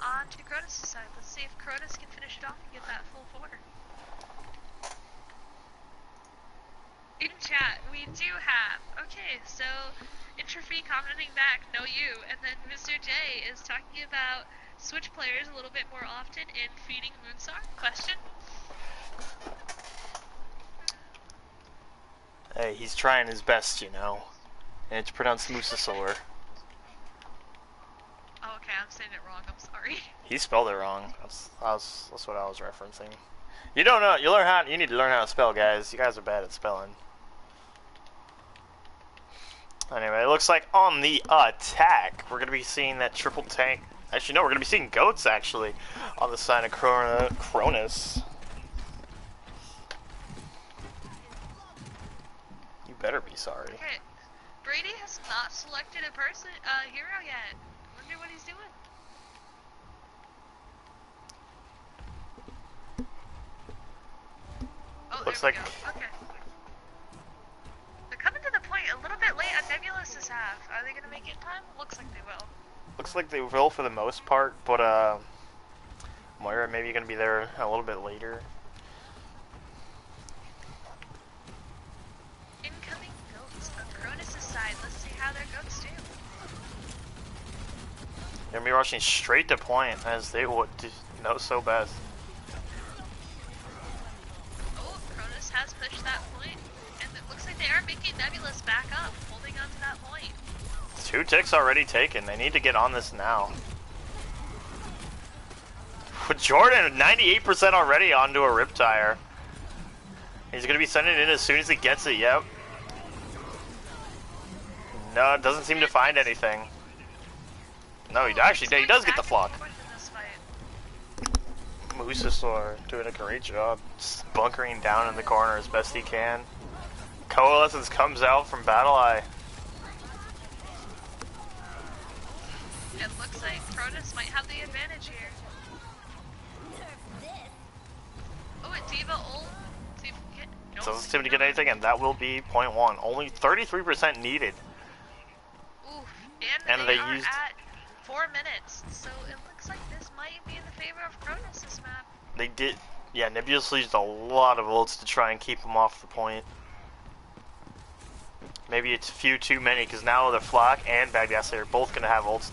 on to Cronus' side. Let's see if Cronus can finish it off and get that full 4. In chat, we do have, okay, so Intrafee commenting back, no you, and then Mr. J is talking about switch players a little bit more often in feeding Moonsar? Question? Hey, he's trying his best, you know. And it's pronounced Mosasaur. Oh, okay, I'm saying it wrong, I'm sorry. He spelled it wrong. That's what I was referencing. You don't know. You need to learn how to spell, guys. You guys are bad at spelling. Anyway, it looks like on the attack, we're going to be seeing that triple tank. Actually, no, we're going to be seeing goats, actually, on the side of Cronus. You better be sorry. Okay, Brady has not selected a hero yet. Wonder what he's doing. Oh, Looks there like... we go. Okay. They're coming to the point a little bit late on Nebulous's half. Are they going to make it in time? Looks like they will. Looks like they will for the most part, but Moira maybe going to be there a little bit later. Incoming goats on Cronus' side. Let's see how their goats do. They're going to be rushing straight to point as they would know so best. Oh, Cronus has pushed that point, and it looks like they are making Nebulous back up, holding on to that point. 2 ticks already taken. They need to get on this now. With Jordan, 98% already onto a Riptire. He's going to be sending it in as soon as he gets it, yep. No, it doesn't seem to find anything. No, he does get the Flock. Mosasaur doing a great job. Just bunkering down in the corner as best he can. Coalescence comes out from Battle Eye. It looks like Cronus might have the advantage here. Oh, and Diva ult. See if we can get... Nope. Doesn't seem to get anything, and that will be point 1. Only 33% needed. Oof. And they used... at 4 minutes, so it looks like this might be in the favor of Cronus this map. They did... Yeah, Nebulous used a lot of ults to try and keep him off the point. Maybe it's a few too many, because now the Flock and Bad Gas are both going to have ults.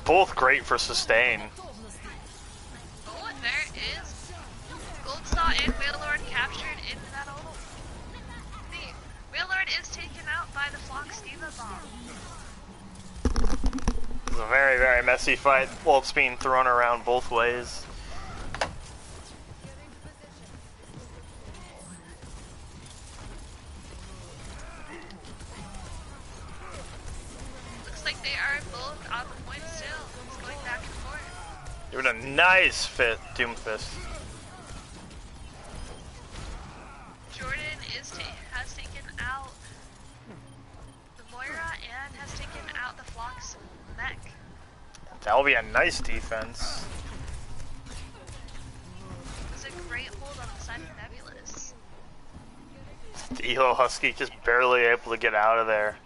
Both great for sustain. Oh, and there is Goldsaw and Whalelord captured in that ult. The Whalelord is taken out by the Flock's Diva Bomb. It's a very, very messy fight. Ults being thrown around both ways. Looks like they are both on the point still. It's going back and forth. Doing a nice Doomfist. Jordan has taken out the Moira and has taken out the Flock's mech. That'll be a nice defense. It was a great hold on the side of Nebulous. The Elo Husky just barely able to get out of there.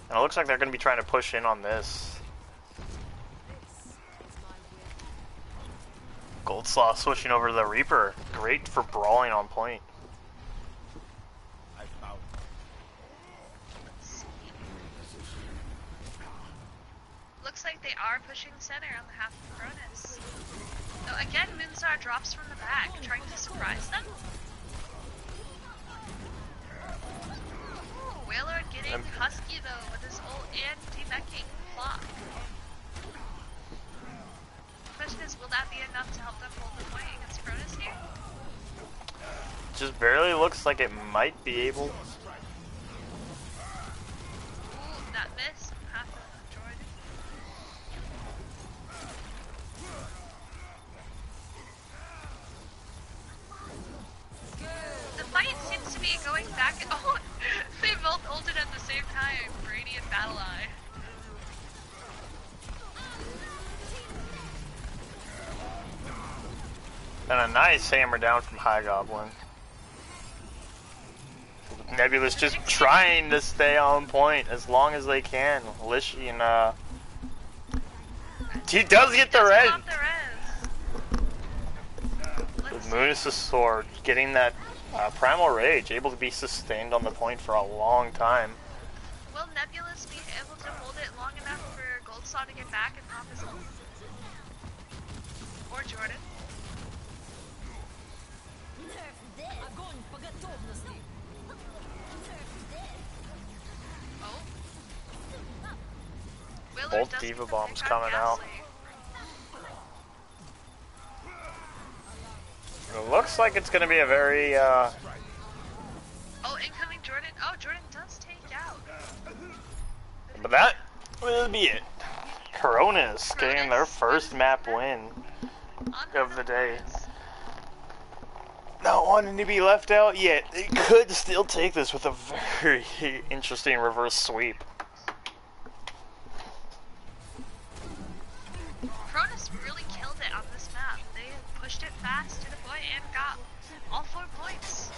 And it looks like they're going to be trying to push in on this. Goldslaw switching over to the Reaper. Great for brawling on point. Looks like they are pushing center on the half of Cronus. So again, Moonsar drops from the back, trying to surprise them. Ooh, Whalelord getting Husky though with his ult and demecking Flock. The question is, will that be enough to help them hold the point against Cronus here? Just barely looks like it might be able. Ooh, that miss. And a nice hammer down from High Goblin. Nebula's just trying to stay on point as long as they can. Lishian, he does get the res. With Munis' sword, getting that Primal Rage, able to be sustained on the point for a long time. Will Nebulous be able to hold it long enough for Goldsaw to get back and pop his ult? Or Jordan? Oh. Both Diva Bombs coming out. It looks like it's going to be a very, Oh, incoming Jordan. Oh, Jordan does take out. But that will be it. Coronas getting their first map win of the day. Not wanting to be left out yet. They could still take this with a very interesting reverse sweep. Cronus really killed it on this map. They pushed it fast to the point and got all 4 points.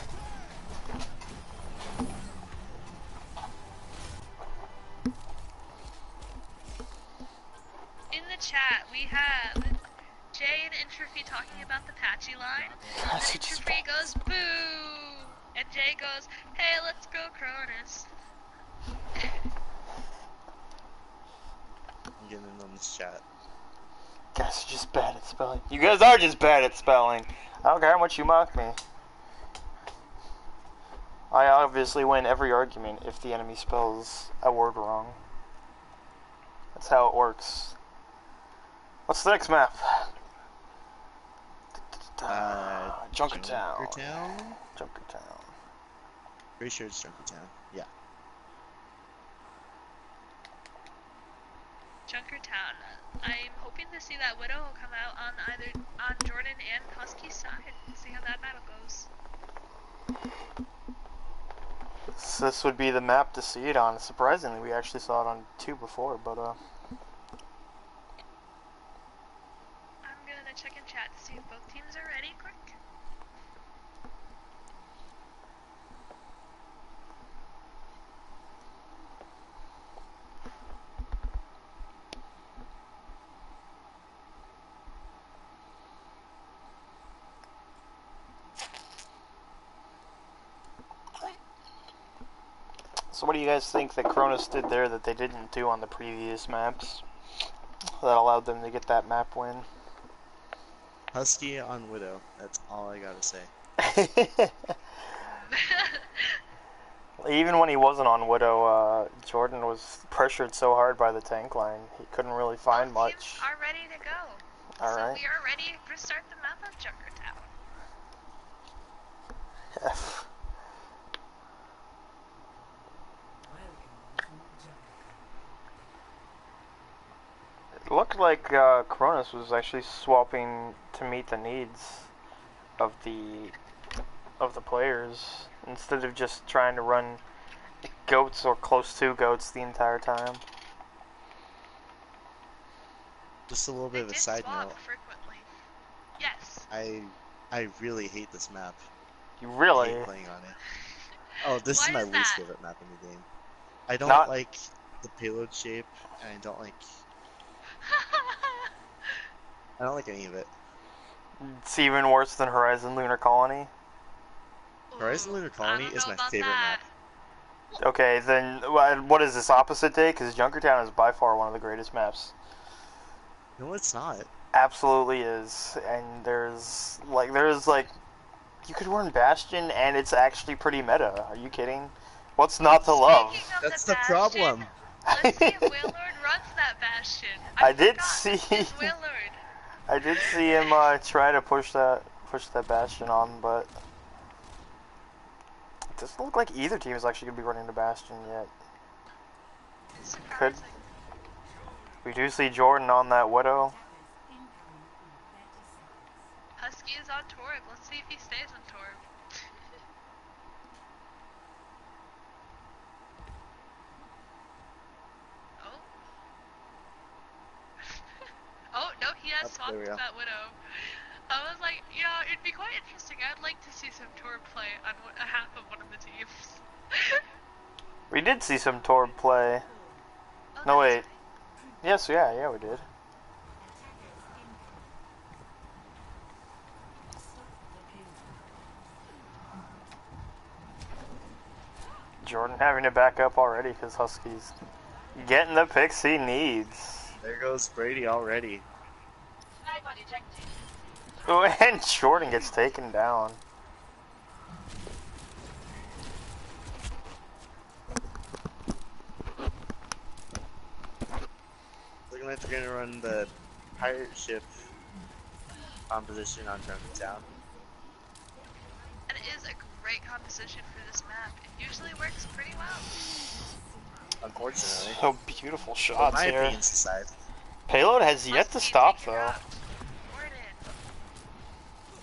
In the chat, we have Jay and Entropy talking about the patchy line. And Entropy goes, boo! And Jay goes, hey, let's go, Cronus. I'm getting in on this chat. Guys are just bad at spelling. You guys are just bad at spelling. I don't care how much you mock me. I obviously win every argument if the enemy spells a word wrong. That's how it works. What's the next map? Junkertown. Junkertown. Pretty sure it's Junkertown. Yeah. Junkertown. I'm hoping to see that Widow come out on Jordan and Husky's side. See how that battle goes. This would be the map to see it on. Surprisingly, we actually saw it on 2 before, but I'm gonna check in chat to see if both teams are ready quick. So what do you guys think that Cronus did there that they didn't do on the previous maps that allowed them to get that map win? Husky on Widow. That's all I gotta say. Even when he wasn't on Widow, Jordan was pressured so hard by the tank line, he couldn't really find much. Teams are ready to go. Alright. So we are ready to start the map of Junkertown. It looked like Cronus was actually swapping to meet the needs of the players instead of just trying to run goats or close to goats the entire time. Just a little bit of a side note. Frequently. Yes. I really hate this map. You really? I hate playing on it. Oh, this is my least favorite map in the game. I don't like the payload shape, and I don't like any of it. It's even worse than Horizon Lunar Colony. Horizon Lunar Colony is my favorite map. Okay, then what is this, opposite day? Because Junkertown is by far one of the greatest maps. No, it's not. Absolutely is. And there's like you could run Bastion and it's actually pretty meta. Are you kidding? What's not to love? That's the problem. Let's see if Wailord runs that Bastion. I did see him try to push that Bastion on, but it doesn't look like either team is actually going to be running the Bastion yet. Could. We do see Jordan on that Widow. Husky is on Torb. Let's see if he stays on Torb. Oh. Oh, no, he has swapped that Widow. I was like, yeah, it'd be quite interesting. I'd like to see some Torb play on half of one of the teams. We did see some Torb play. Oh, no, wait. Right. Yes, yeah, we did. Jordan having to back up already because Husky's getting the picks he needs. There goes Brady already. Oh, and Jordan gets taken down. Looking like they're gonna run the pirate ship composition on Town. And it is a great composition for this map. It usually works pretty well. Unfortunately. So beautiful shots my here. opinion's aside. Payload has yet to stop though.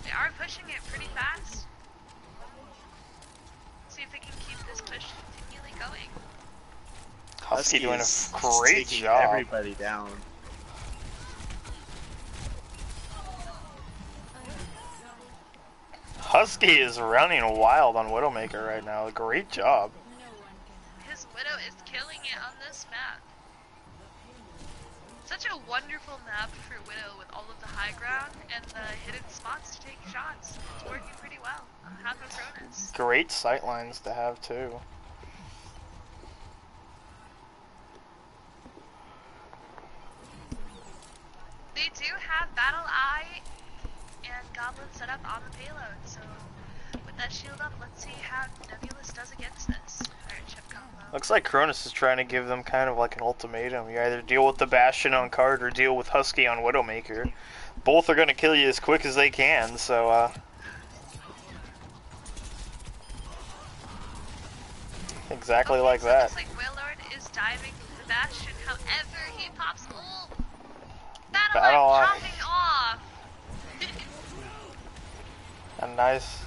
They are pushing it pretty fast. See if they can keep this push continually going. Husky doing a great job. Everybody down. Husky is running wild on Widowmaker right now. Great job. His Widow is killing it on this map. Such a wonderful map for Widow with all of the high ground and the hidden spots to take shots. It's working pretty well on half of Cronus. Great sight lines to have too. They do have Battle Eye and Goblin set up on the payload, so with that shield up, let's see how Nebulous does against this. Looks like Cronus is trying to give them kind of like an ultimatum. You either deal with the Bastion on card or deal with Husky on Widowmaker. Both are going to kill you as quick as they can, so exactly like that. Looks like Wailord is diving the Bastion, however he pops ult. Battle Eye popping off. And nice,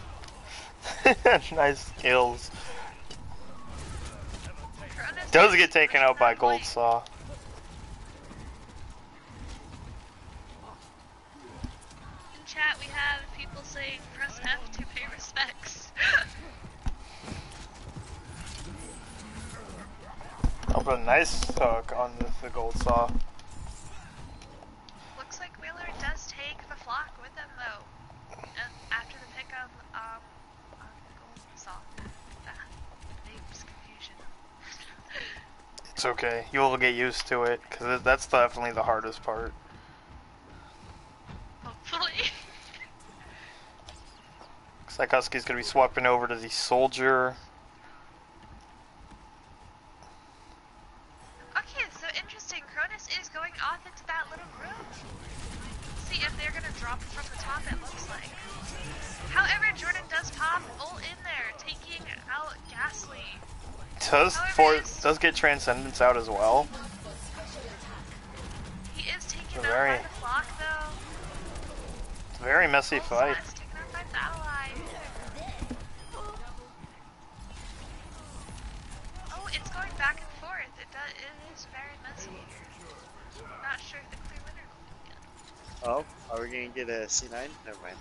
nice kills. Does get taken out by Gold Saw. In chat we have people saying press F to pay respects. Oh, but a nice hook on the Gold Saw. Looks like Wheeler does take the flock with him though. After the pick of Gold Saw. Name's confusion. It's okay. You'll get used to it, because that's definitely the hardest part. Hopefully. Looks like Husky's going to be swapping over to the Soldier. Okay, so interesting. Cronus is going off into that little group. See if they're going to drop from the top, it looks like. However, Jordan does pop ult in there, taking out Ghastly. Does get Transcendence out as well. He is taken out by the flock though. It's a very messy fight. Taken out by Battle Eye. Oh, it's going back and forth. It is very messy here. Not sure if the clear winner will be. Oh, are we gonna get a C9? Never mind.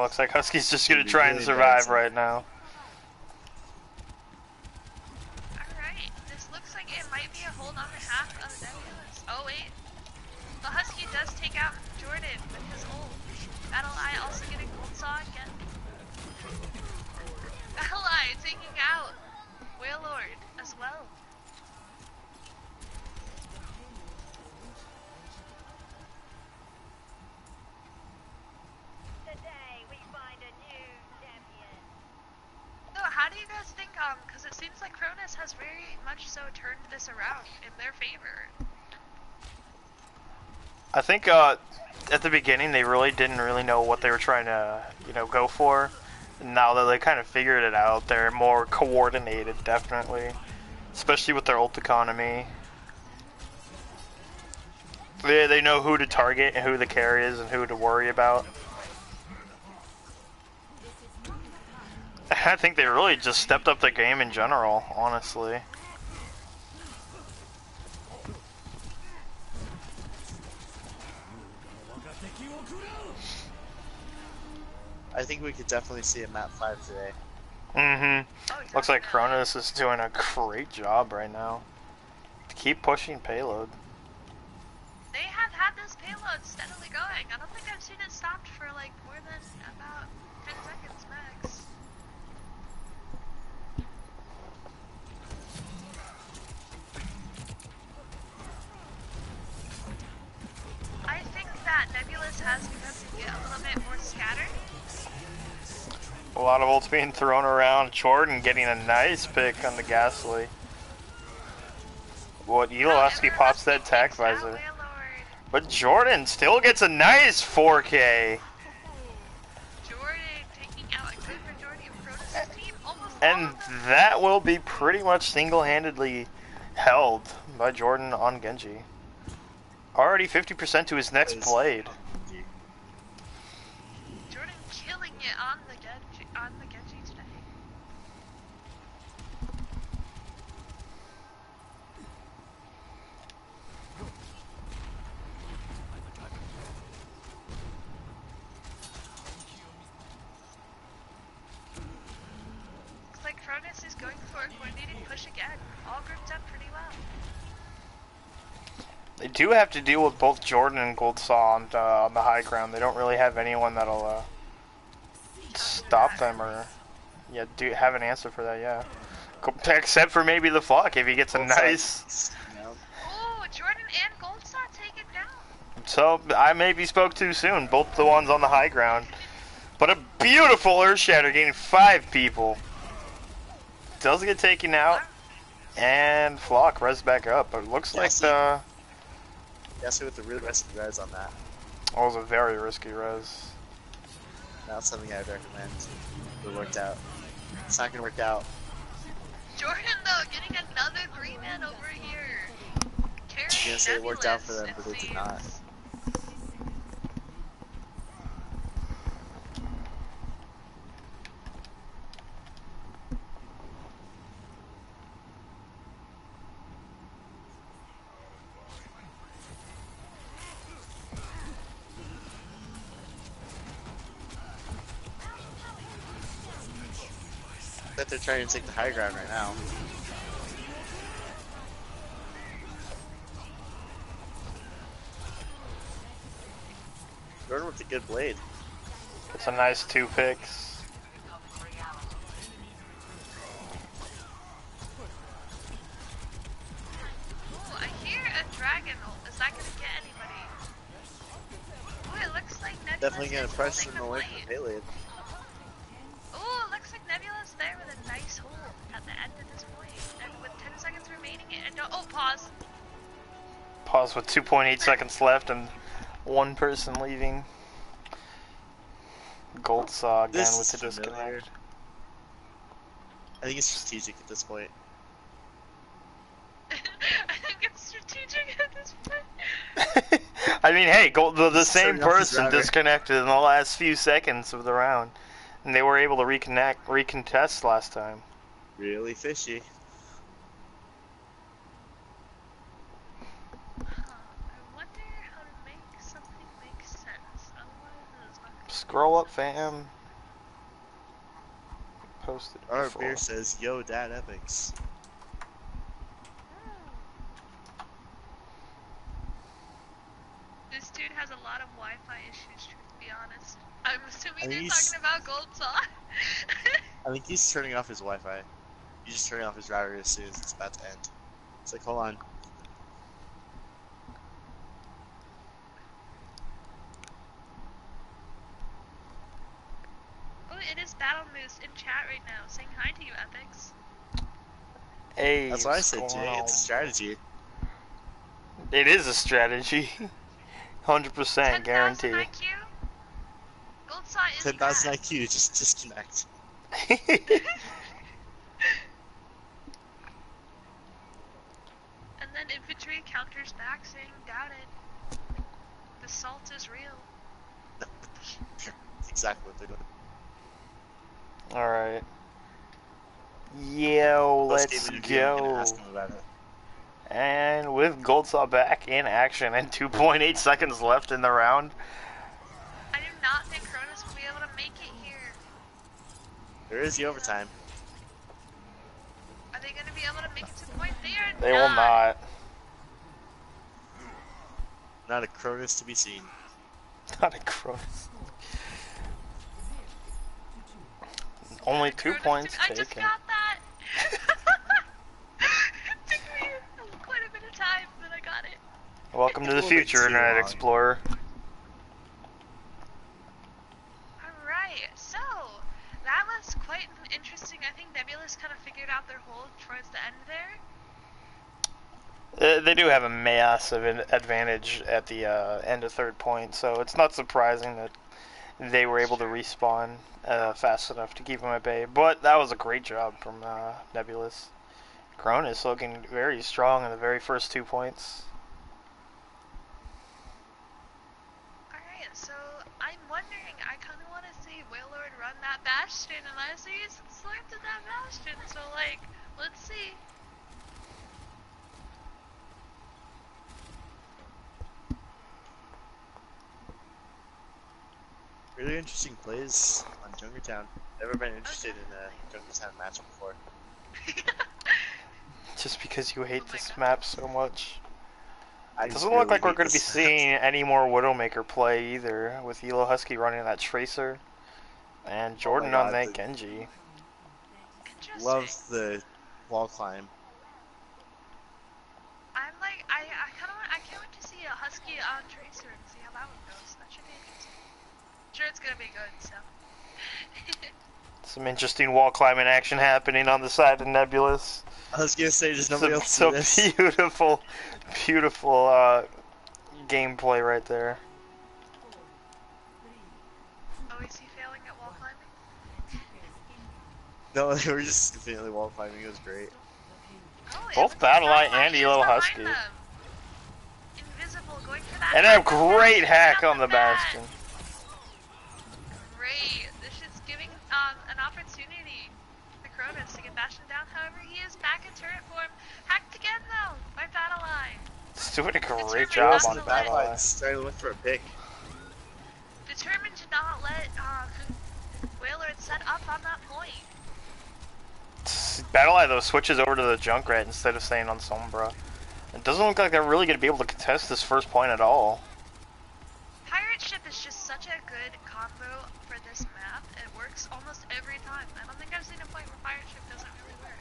Looks like Husky's just gonna try and survive right now. It might be a hold on behalf of Nebulous. Oh wait. The Husky does take out Jordan with his ult. Battle Eye also getting Gold Saw again. Battle Eye taking out Wailord as well. Today we find a new champion. So how do you guys think, because it seems like Cronus has very much so turned this around in their favor. I think at the beginning they really didn't know what they were trying to, go for. Now that they kind of figured it out, they're more coordinated, definitely. Especially with their ult economy. They know who to target and who the carry is and who to worry about. I think they really just stepped up the game in general, honestly. I think we could definitely see a map 5 today. Mm-hmm. Oh, Looks like definitely. Cronus is doing a great job right now. Keep pushing payload. They have had this payload steadily going. I don't think I've seen it stopped for like more than about 10 seconds max. I think that Nebulous has begun to get a little bit more scattered. A lot of ults being thrown around. Jordan getting a nice pick on the Ghastly. What, Eloski pops that tac visor. But Jordan still gets a nice 4K. Jordan taking out a good majority of Cronus' team. Almost And that will be pretty much single-handedly held by Jordan on Genji. Already 50% to his next blade. Jordan killing it on the Genji today. Looks like Cronus is going for a coordinated push again. All grouped up pretty well. They do have to deal with both Jordan and Goldsaw on the high ground. They don't really have anyone that'll stop them or have an answer for that. Yeah, except for maybe the Flock if he gets a nice. Oh, Jordan and Goldsaw taken down. So I maybe spoke too soon. Both the ones on the high ground, but a beautiful Earth Shatter getting 5 people. Does get taken out, and Flock res back up. But it looks like the. Yes, with the really risky res on that. That was a very risky res. Not something I'd recommend. It worked out. It's not gonna work out. Jordan though, getting another 3-man over here. I was gonna say it worked out for them, but it did not. That they're trying to take the high ground right now. Jordan with a good blade. It's a nice 2 picks. Ooh, I hear a dragon ult. Is that gonna get anybody? Ooh, it looks like Nebulous definitely gonna pressure them away from Payload. Ooh, it looks like Nebulous there with a nice hold at the end of this point. And with 10 seconds remaining, oh, pause. Pause with 2.8 seconds left and 1 person leaving. Goldsaw again with the disconnect. I think it's strategic at this point. I think it's strategic at this point. I mean, hey, the same person disconnected in the last few seconds of the round. And they were able to recontest last time. Really fishy. I wonder how to make something make sense. Otherwise, it's not gonna Scroll up, fam. Posted. Our beer says, "Yo, Dad, epics." This dude has a lot of Wi-Fi issues, to be honest. I'm assuming they're talking about Goldsaw. I think he's turning off his Wi-Fi. He's just turning off his router as soon as it's about to end. It's like, hold on. Oh, it is Battle Moose in chat right now, saying hi to you, Epics. Hey, that's what I said, Jay. It's a strategy. It is a strategy. 100% guaranteed. 10,000 IQ? Goldsaw is 10,000 IQ, just disconnect. And then infantry counters back saying, doubt it. The salt is real. That's exactly what they're doing. Alright. Yo, let's go. And with Goldsaw back in action and 2.8 seconds left in the round. I do not think Cronus will be able to make it There is the overtime. Are they going to be able to make it to point? They are They not. will not. Not a Cronus to be seen. Not a Cronus. Only 2 points I taken. just got that. It took me quite a bit of time, but I got it. Welcome to the future, Internet Explorer. Alright, so that was quite interesting. I think Nebulous kind of figured out their hold towards the end there. They do have a massive advantage at the end of third point, so it's not surprising that they were able to respawn fast enough to keep them at bay. But that was a great job from Nebulous. Cronus looking very strong in the very first 2 points. Alright, so I'm wondering, I kind of want to see Wailord run that Bastion, and I see he's selected that Bastion, so like, let's see. Really interesting plays on Junkertown. Never been interested in a Junkertown match before. Just because you hate this map so much. It doesn't look like we're going to be seeing any more Widowmaker play either, with Elo Husky running that Tracer, and Jordan on that Genji. Loves the wall climb. I'm like, I can't wait to see a Husky on Tracer and see how that one goes. That should be interesting. I'm sure it's gonna be good, so. Some interesting wall climbing action happening on the side of Nebulous. I was gonna say, does nobody else do this? Beautiful, beautiful gameplay right there. Oh, is he failing at wall climbing? No, they were just completely wall climbing. It was great. Oh, both BattleEye and Elo Husky. Invisible, going for that. And a great hack on the Bastion. Great. This is giving an opportunity for Cronus to get Bastion down. However, he is back in turret form. Hacked again though by BattleEye. He's doing a great job on BattleEye. Starting to look for a pick. Determined to not let Wailord set up on that point. BattleEye though switches over to the Junkrat instead of staying on Sombra. It doesn't look like they're really going to be able to contest this first point at all. Pirate Ship is just such a good combo for this map. It works almost every time. I don't think I've seen a point where Pirate Ship doesn't really work.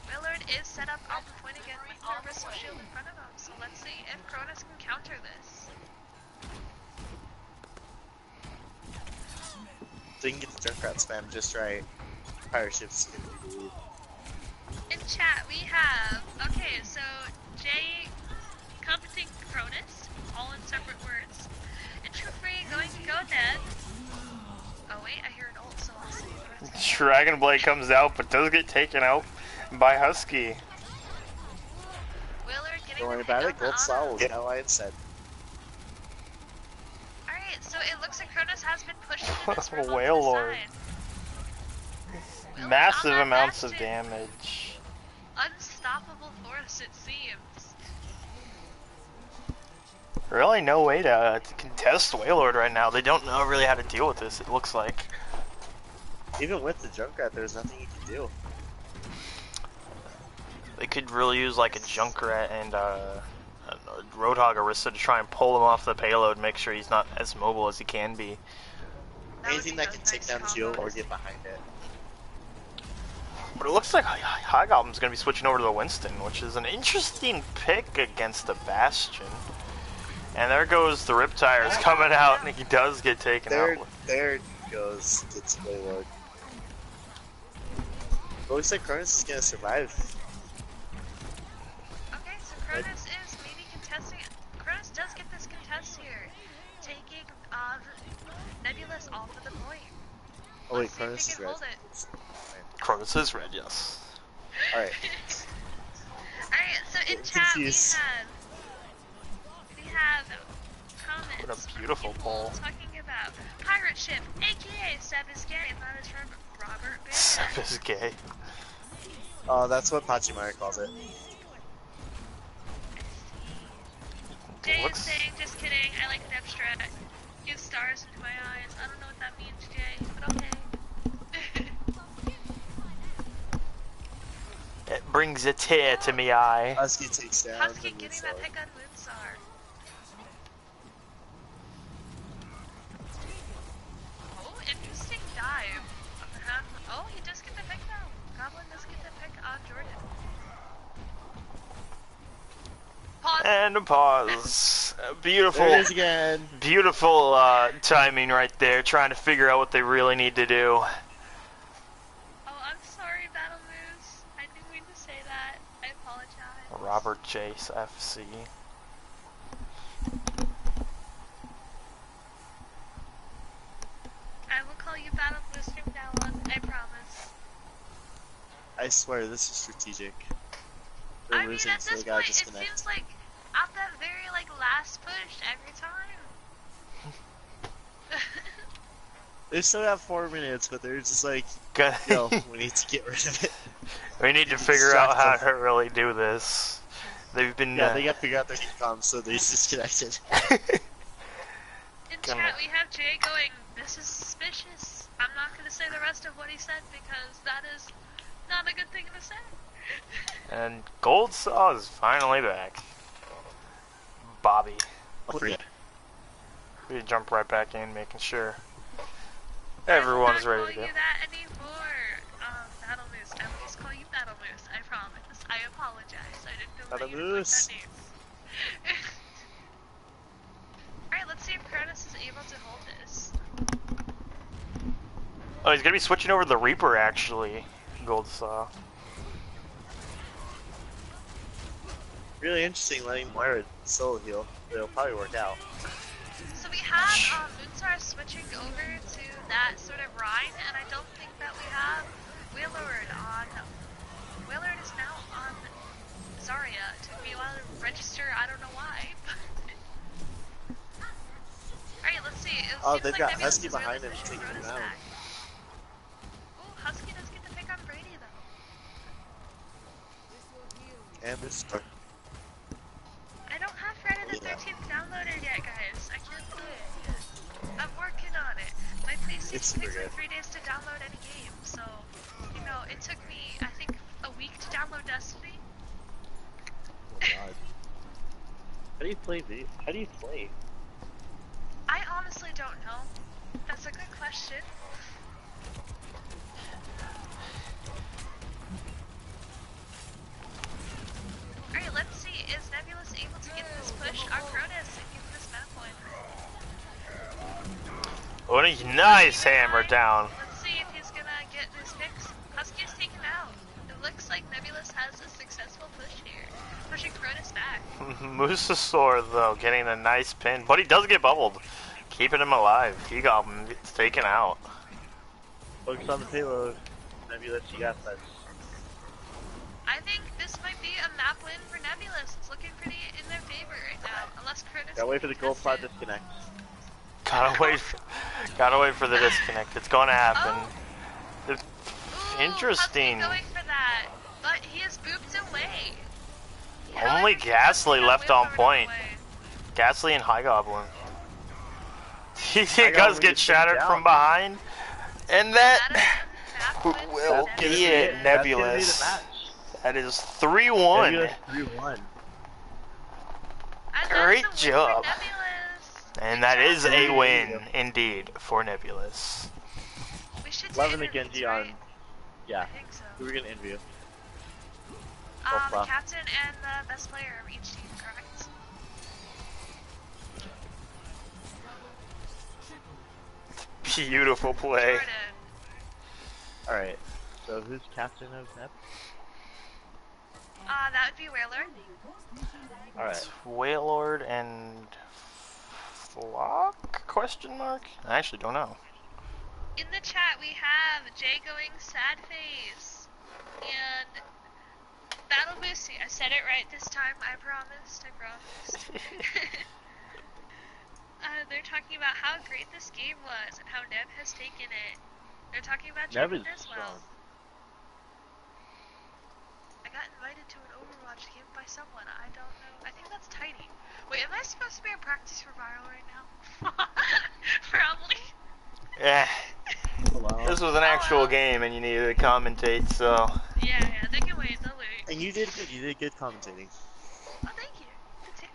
Willard is set up on the point again with the Whistle Shield in front of him, so let's see if Cronus can counter this. They can get the Junkrat spam just right. Pirate Ship's gonna be the lead. In chat we have, okay, so Jay commenting Cronus, all in separate words. Intro-free going to go dead. Oh wait, I hear an ult, so I'll see. Dragon Blade comes out, but does get taken out by Husky. Willard getting Don't worry the about pick it, on Gold the Style will Ana. get how I had said. Alright, so it looks like Cronus has been pushed into this room Wailord. Willard Massive on that amounts of Bastion. damage. Unstoppable force, it seems. Really no way to contest Wailord right now. They don't know really how to deal with this, it looks like. Even with the Junkrat, there's nothing you can do. They could really use like a Junkrat and a Roadhog Orisa to try and pull him off the payload, make sure he's not as mobile as he can be. Anything that can take down the shield or get behind it. But it looks like High Goblin's going to be switching over to the Winston, which is an interesting pick against the Bastion. And there goes the Riptires coming out, and he does get taken out. There goes gets Wailord. But looks like Cronus is gonna survive. Okay, so Cronus is maybe contesting. Cronus does get this contest here, taking Nebulous off of the point. Oh wait, Let's see if Cronus he is can red. hold it. Cronus is red, yes. Alright. Alright, so in I'm chat confused. we have comments. What a beautiful from people poll. talking about Pirate Ship, aka Seb is gay, and that is from Robert Barrett. Seb is gay. Oh, that's what Pachimara calls it. Jay is saying, just kidding, I like an abstract. Give stars into my eyes. I don't know what that means, Jay, but okay. It brings a tear to me eye. Husky takes down Husky the getting Moonstar. that pick on Moonstar. Oh, interesting dive. Oh, he does get the pick now. Goblin does get the pick on Jordan. Pause. And a pause. Beautiful. There it is again. Beautiful timing right there, trying to figure out what they really need to do. Oh, I'm sorry, Battle Moose. I didn't mean to say that. I apologize. Robert Chase, FC. I will call you Battle Moose from now on, I promise. I swear, this is strategic. They're I losing, mean, at so this point, it seems like at that very, last push every time. They still have 4 minutes, but they're just like, yo, we need to get rid of it. We need to figure out how to really do this. They've been... Yeah, they got to figure out their comms, so they disconnected. In chat, we have Jay going, this is suspicious. I'm not going to say the rest of what he said, because that is not a good thing to say. And Gold Saw is finally back. Bobby. We jump right back in, making sure everyone's ready to go. I won't call you that anymore, Battle Moose. I will just call you Battle Moose, I promise. I apologize. I didn't know Battle that you Moose. like that name. Alright, let's see if Cronus is able to hold this. Oh, he's gonna be switching over to the Reaper, actually. Gold Saw. Really interesting letting Moira solo heal. It'll probably work out. So we have Moonstar switching over to that sort of Rhine, and I don't think that we have Wailord on... Wailord is now on Zarya. It took me a while to register, I don't know why. Alright, let's see. They've got Husky behind him taking him down. Ooh, Husky does get the pick on Brady, though. And this start. I don't have Friday the 13th downloaded yet, guys. I can't do it. I'm working on it. My PlayStation takes like 3 days to download any game, so, you know, it took me, I think, a week to download Destiny. Oh god. How do you play video? How do you play? I honestly don't know. That's a good question. Alright, let's see. Is Nebulous able to get this push on Cronus and give this map point? Oh, a nice hammer down. Let's see if he's gonna get this fix. Husky is taken out. It looks like Nebulous has a successful push here. Pushing Cronus back. Mosasaur, though, getting a nice pin. But he does get bubbled. Keeping him alive. He got him taken out. Focus on the payload. Nebulous, you got this. I think this might be a map win for Nebulous. It's looking pretty in their favor right now. Unless Cronus... Gotta wait for the gold spot disconnect. Gotta wait for the disconnect. It's gonna happen. Oh. Interesting. Husky going for that, but he is booped away. Only Ghastly left on point. Ghastly and High Goblin. He does get shattered from behind, and that will be it, Nebulous. That is 3-1. 3-1. Great job. And that is a win, indeed, for Nebulous. Loving the Genji on... Yeah, who are we gonna interview? The captain and the best player of each team, correct? Beautiful play. Alright, so who's captain of Neb? That would be Wailord. Alright. Wailord and... Flock? Question mark? I actually don't know. In the chat we have Jay going sad face. And... Battle Boosty. I said it right this time, I promised. They're talking about how great this game was and how Neb has taken it. They're talking about Jordan as well. got invited to an Overwatch game by someone. I don't know. I think that's Tiny. Wait, am I supposed to be in practice for viral right now? Probably. Yeah. Hello. This was an actual game and you needed to commentate, so... Yeah, they can wait, they'll wait. And you did good commentating. Oh, thank you. Good too.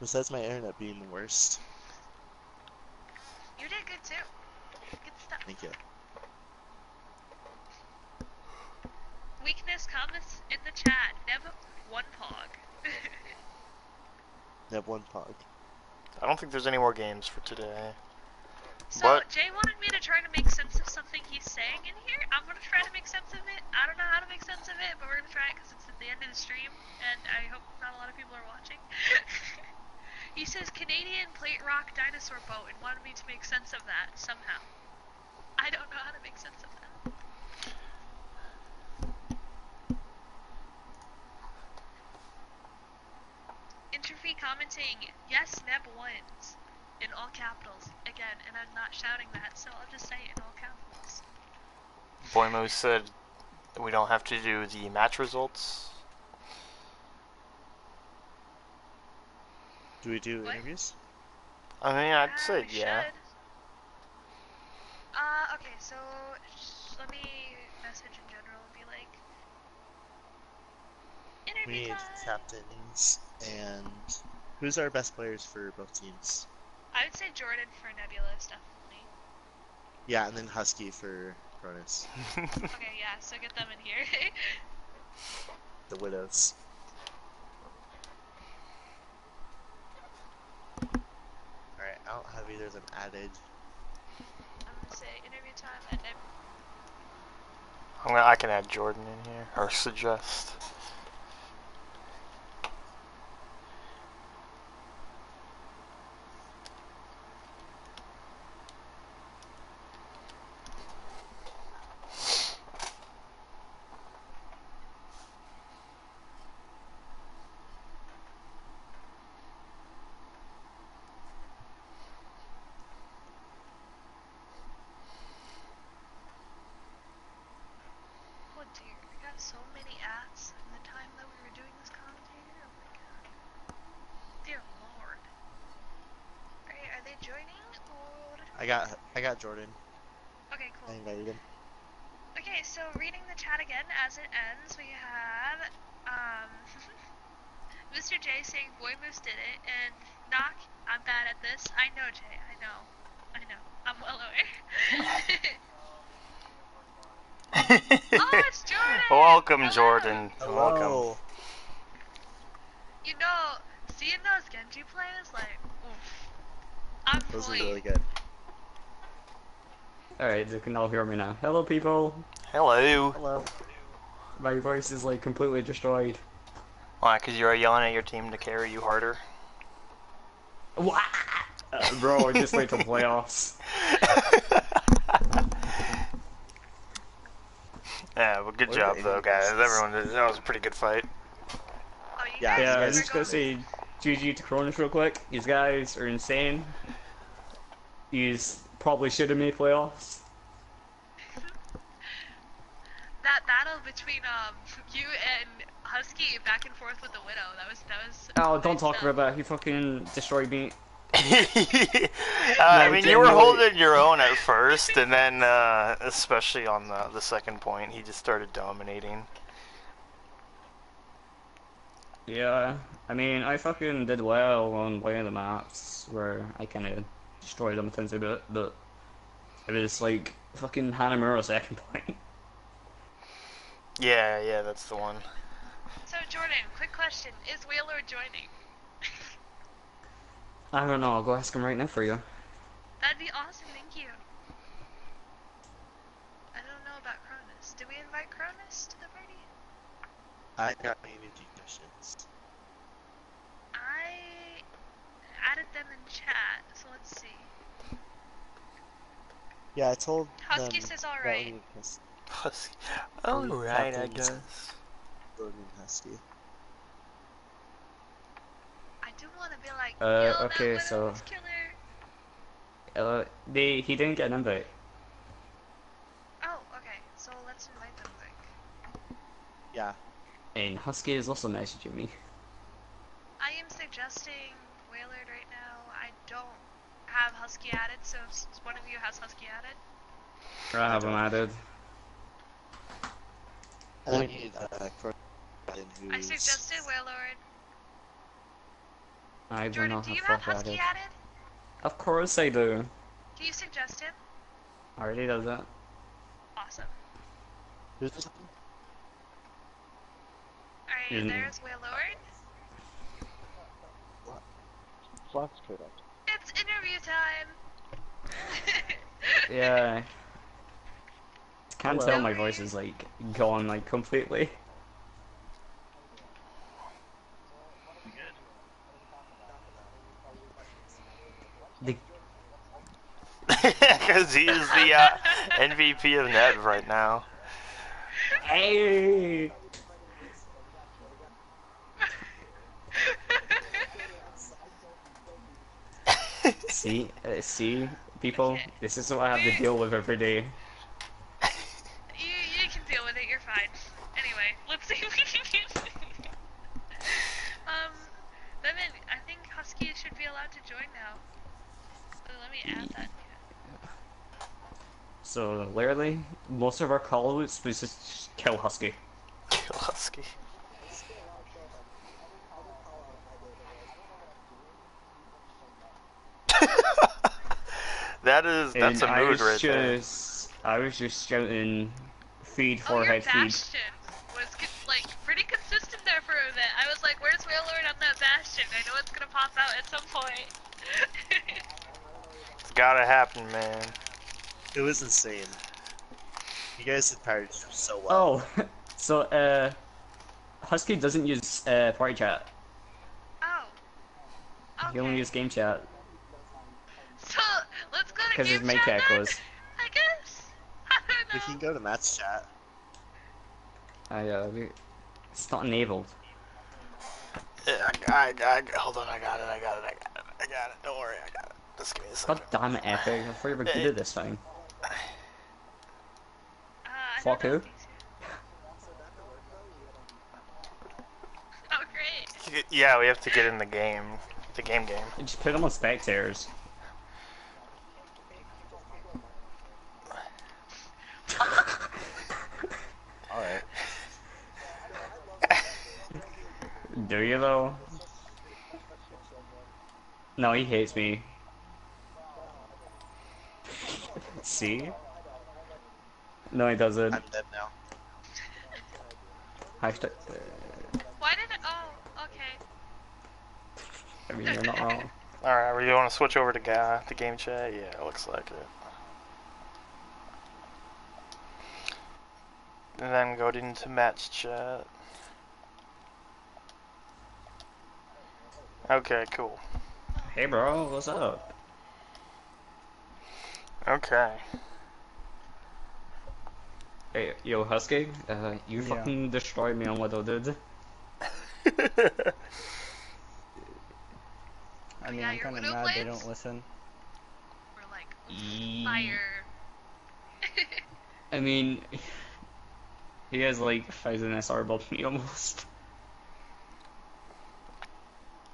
Besides my internet being the worst. You did good too. Good stuff. Thank you. Weakness comments in the chat. Never one pog. Have one pog. I don't think there's any more games for today. So, But Jay wanted me to try to make sense of something he's saying in here. I'm gonna try to make sense of it. I don't know how to make sense of it, but we're gonna try it because it's at the end of the stream, and I hope not a lot of people are watching. He says Canadian plate rock dinosaur boat and wanted me to make sense of that somehow. I don't know how to make sense of that. Interfee commenting, yes, Neb wins. In all capitals. Again, and I'm not shouting that, so I'll just say it in all capitals. Boymo said we don't have to do the match results. Do we do What? interviews? I mean, I'd say yeah. Should. Okay, so let me message in general and be like, We interview need time! captains and who's our best players for both teams? I would say Jordan for Nebulous, definitely. Yeah, and then Husky for Cronus. Okay, yeah, so get them in here. The Widows. Alright, I don't have either of them added. I'm gonna say interview time at Neb. I can add Jordan in here, or suggest. Oh dear, I got so many ads in the time that we were doing this commentator. Oh my god. Dear lord. Alright, are they joining or? I got Jordan. Okay, I cool. invited him. Okay, so reading the chat again as it ends, we have Mr. J saying Boy Moose did it, and Knock, I'm bad at this. I know, Jay, I know. I'm well aware. Oh, it's Jordan! Welcome, Hello. Jordan. Hello. Welcome. You know, seeing those Genji plays, like, oof. I'm Those are fully. really good. Alright, you can all hear me now. Hello, people! Hello. Hello. My voice is like completely destroyed. Why? Because you're yelling at your team to carry you harder? What? Bro, just wait till playoffs. Yeah, well, good What are job the though, aiming guys. questions? Everyone, that was a pretty good fight. Oh, you Yeah, guys Yeah, you I'm guys just gonna say GG to Cronus real quick. These guys are insane. These probably should have made playoffs. That battle between you and Husky back and forth with the Widow, that was Oh, nice don't talk stuff. about that. He fucking destroyed me. I No, mean, you were genuinely. holding your own at first, and then, especially on the second point, he just started dominating. Yeah, I mean, I fucking did well on one of the maps where I kind of destroyed them a bit, but it was like fucking Hanamura second point. Yeah, that's the one. So, Jordan, quick question. Is Wheeler joining? I don't know, I'll go ask him right now for you. That'd be awesome, thank you. I don't know about Cronus. Did we invite Cronus to the party? I got maybe questions. I added them in chat, so let's see. Yeah, I told Husky them says that alright. we need Alright, I captains guess. Jordan and Husky. I do want to be like, yo, that Okay, Widow so was killer. he didn't get an invite. Oh, okay, so let's invite them quick. Yeah. And Husky is also messaging me. I am suggesting Wailord right now. I don't have Husky added, so if one of you has Husky added. I have him added. And then we need who's... I suggested Wailord. I do Jordan, not do have you have Fuck Husky added. added? Of course I do. Can you suggest him? I already did that. Awesome. Who's this? Alright, there's Wailord. Fox product. It's interview time! Yeah. Can't Hello. tell my voice is like gone like completely. The Because he's the MVP of Nev right now. Hey! See, people, Okay. this is what I have to deal with every day. You can deal with it, you're fine. Anyway, let's see if we can get... Lemon, I think Husky should be allowed to join now. So let me add that. So, literally, most of our call-outs was just kill Husky. Kill Husky. That's a mood right there. I was just shouting, feed, Your forehead, feed. Bastion was like pretty consistent there for a bit. I was like, where's Wailord on that Bastion? I know it's gonna pop out at some point. It's gotta happen, man. It was insane. You guys did pirates so well. Oh, so, Husky doesn't use, party chat. Oh. Okay. He only uses game chat. So, let's go to Because his game main chat cat then, goes. I guess. I don't know. We can go to Matt's chat. It's not enabled. Yeah, hold on, I got it. Don't worry, I got it. Just give me a second. God damn it, Epic. I thought you were good at this thing. I Fuck don't know who? if these- Oh, great. Yeah, we have to get in the game. The game. Just put them on spectators. Alright. Do you though? No, he hates me. See? No, he doesn't. I'm dead now. Hashtag. Why did it? Oh, okay. I mean, you're not wrong. Alright, we want to switch over to game chat? Yeah, it looks like it. And then go into Matt's chat. Okay, cool. Hey, bro, what's up? Okay. Hey, yo, Husky, you Yeah. fucking destroyed me on Widow, dude. I mean, Yeah, I'm your kind of Widow mad they blades? don't listen. We're like fire. I mean, he has like 1,000 SR above me almost.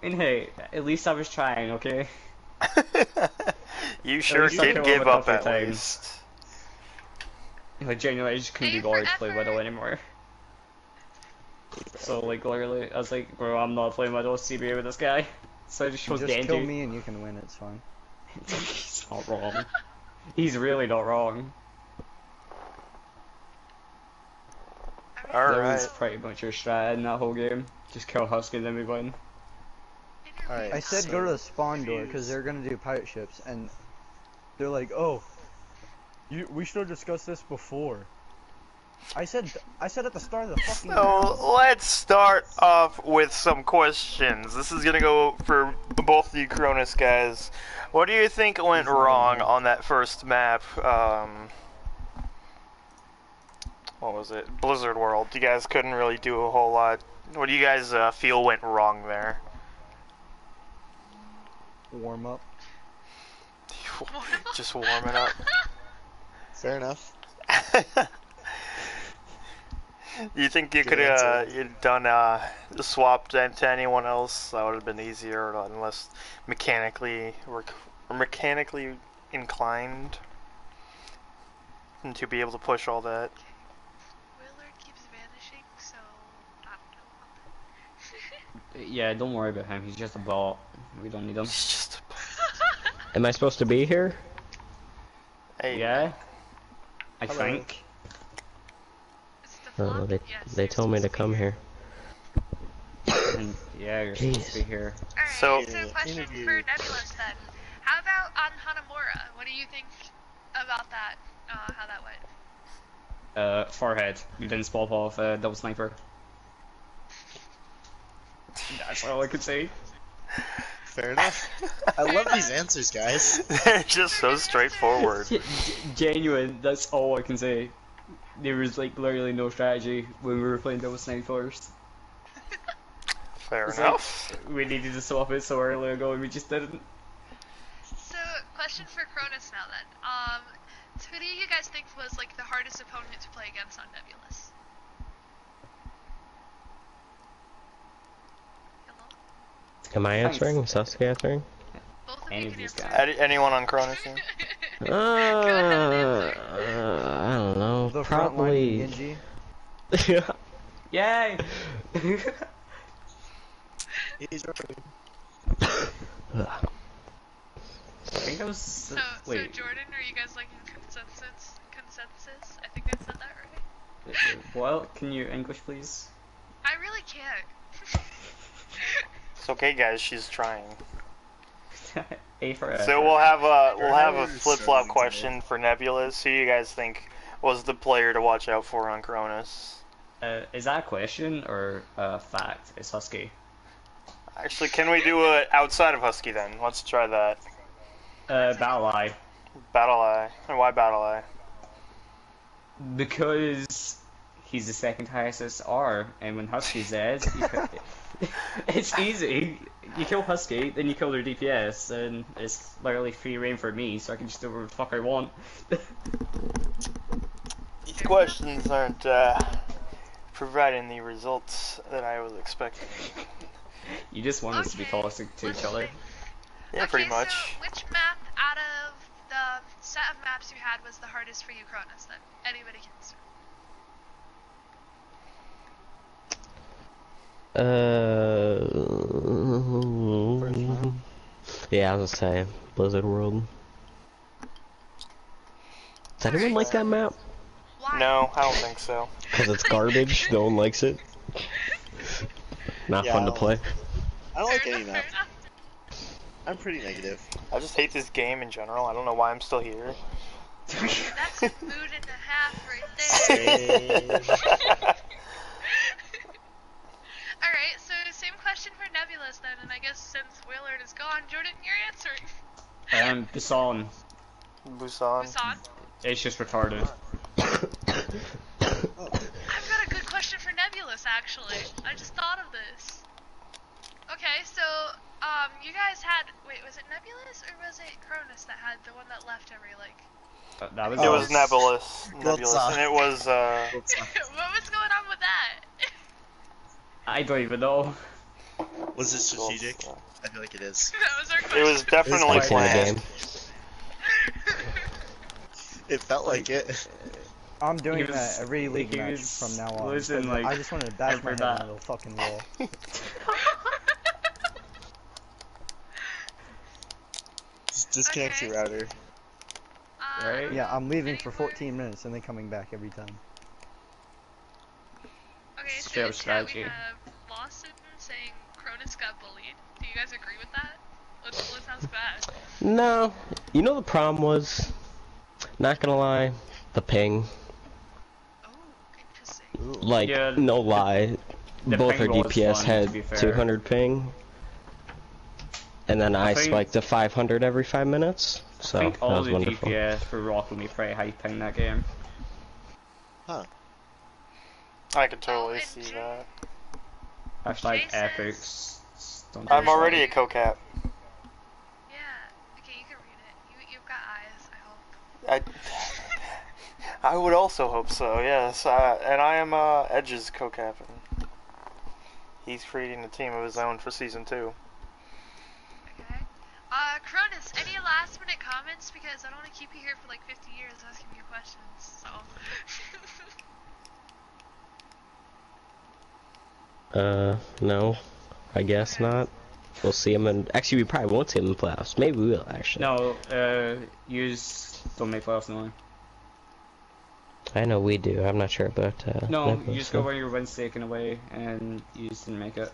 And hey, at least I was trying, okay? You sure least I did killed give him a up couple at times. least. Like, genuinely, I just couldn't be A for bothered to play effort. Widow anymore. So, like, literally, I was like, bro, I'm not playing Widow CBA with this guy. So I just chose Just kill Genji. me and you can win, it's fine. He's not wrong. He's really not wrong. That was Alright. pretty much your strat in that whole game. Just kill Husky, then we win. Alright. I said So, go to the spawn door because fuse. they're gonna do pirate ships, and they're like, oh, we should have discussed this before. I said at the start of the fucking round. So let's start off with some questions. This is gonna go for both of you Cronus guys. What do you think went wrong on that first map? What was it? Blizzard World. You guys couldn't really do a whole lot. What do you guys feel went wrong there? Warm up. Just warming up. Fair enough. You think you Good could answer. you'd done swapped to anyone else? That would have been easier, unless mechanically or mechanically inclined and to be able to push all that. Willard keeps vanishing, so I don't know. Yeah, don't worry about him. He's just a bot. We don't need him. It's just. Am I supposed to be here? Hey. Yeah, I Hello. think. It's the Oh, flock? they Yes, they you're told me to supposed be come here. And yeah, you're supposed to be here. Alright, So- so question interview. for Nebulous then. How about on Hanamura? What do you think about that? How that went? Forehead. You didn't swap off double sniper. That's all I could say. Fair enough. I love these answers, guys. They're just so straightforward. Genuine, that's all I can say. There was like literally no strategy when we were playing double snipe first. Fair It's enough. like, we needed to swap it so early ago and we just didn't. So, question for Cronus now then. Who do you guys think was like the hardest opponent to play against on Nebulous? Hello? Am I answering? Is Sasuke answering? Both of Any you of can these answer. guys. Anyone on Cronus here? I don't know. The front line Probably. Genji. Yay! He's right. I think that was. So Wait. Jordan, are you guys like in consensus? I think I said that right. Well, can you English please? I really can't. It's okay, guys. She's trying. A for effort. So we'll have a We're flip-flop struggling question for Nebulous. Who do you guys think was the player to watch out for on Cronus? Is that a question or a fact? It's Husky. Actually, can we do it outside of Husky then? Let's try that. Battle Eye. Battle Eye. And why Battle Eye? Because he's the second highest SR, and when Husky's dead, it's easy. You kill Husky, then you kill their DPS, and it's literally free reign for me, so I can just do whatever the fuck I want. These questions aren't providing the results that I was expecting. You just want us to be Okay. toxic to each other. Yeah, Okay, pretty much. So which map out of the set of maps you had was the hardest for you, Cronus? Then anybody can answer. Yeah, I was gonna say Blizzard World. Does anyone like that map? Why? No, I don't think so. Because it's garbage. No one likes it. Not Yeah, fun I to don't play. I don't like Fair any enough, map. fair enough. I'm pretty negative. I just hate this game in general. I don't know why I'm still here. That's a mood and a half right there. Alright, so same question for Nebulous then, and I guess since Willard is gone, Jordan, you're answering. Busan. Busan. Busan? It's just retarded. I've got a good question for Nebulous, actually. I just thought of this. Okay, so, you guys had, wait, was it Nebulous or was it Cronus that had the one that left every, like... That was It was Oh. Nebulous. Well, Nebulous. it's, And it was, what was going on with that? I don't even know. Was it strategic? I feel like it is. That was our question. it was definitely It's Like in the planned. game. It felt like it. I'm doing He was- that every league he match was from now on. losing, because like, I just wanted to bash my every head bat. into the fucking wall. Just disconnect Okay. your router. Right? Yeah, I'm leaving for any 14 minutes and then coming back every time. Okay, so Straight up in chat strategy. we have Lawson saying Cronus got bullied. Do you guys agree with that? That sounds bad. No. You know the problem was, not gonna lie, the ping. Oh, interesting. Ooh. Like, Yeah, no lie. the Both our ping was DPS fun, to be had fair. 200 ping. And then I think- spiked to 500 every 5 minutes. So, I think that all was the wonderful. DPS were rocking me pretty high ping that game. Huh. I could totally and see Jay- that. Hashtag Jay says- epics. Don't I'm do already a that. co-cap. Yeah. Okay, you can read it. You've got eyes, I hope. I would also hope so, yes. And I am Edge's co-captain. He's creating a team of his own for Season 2. Okay. Cronus, any last minute comments? Because I don't want to keep you here for like 50 years asking you questions, so. No. I guess Okay. not. We'll see him in... Actually, we probably won't see him in the playoffs. Maybe we will, actually. No, don't make playoffs no more. I know we do. I'm not sure about... No, Nebula, you just so. got one of your wins taken away, and you just didn't make it.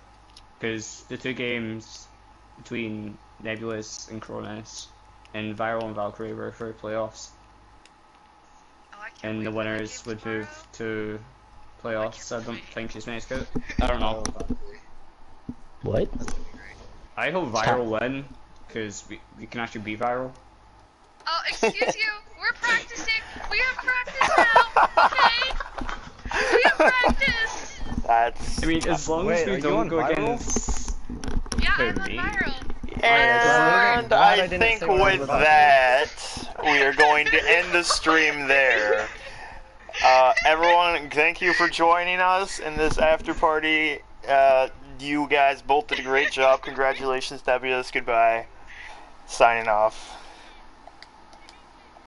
Because the 2 games between Nebulous and Cronus and Viral and Valkyrie were for playoffs. Oh, I can't And wait the for that winners game would tomorrow. move to playoffs. So I don't wait. think she's made it. I don't know. What? That's gonna be great. I hope Viral win, because we can actually be Viral. Oh, excuse you. We're practicing. We have practice now. Okay. We have practice. That's... I mean, as long Wait, as we are you don't on go Viral? against... Yeah, I'm Who, on me? viral. And glad I I didn't think say what I was with about to. that, we are going to end the stream there. Everyone, thank you for joining us in this after party. You guys both did a great job. Congratulations, Nebulous. Goodbye. Signing off.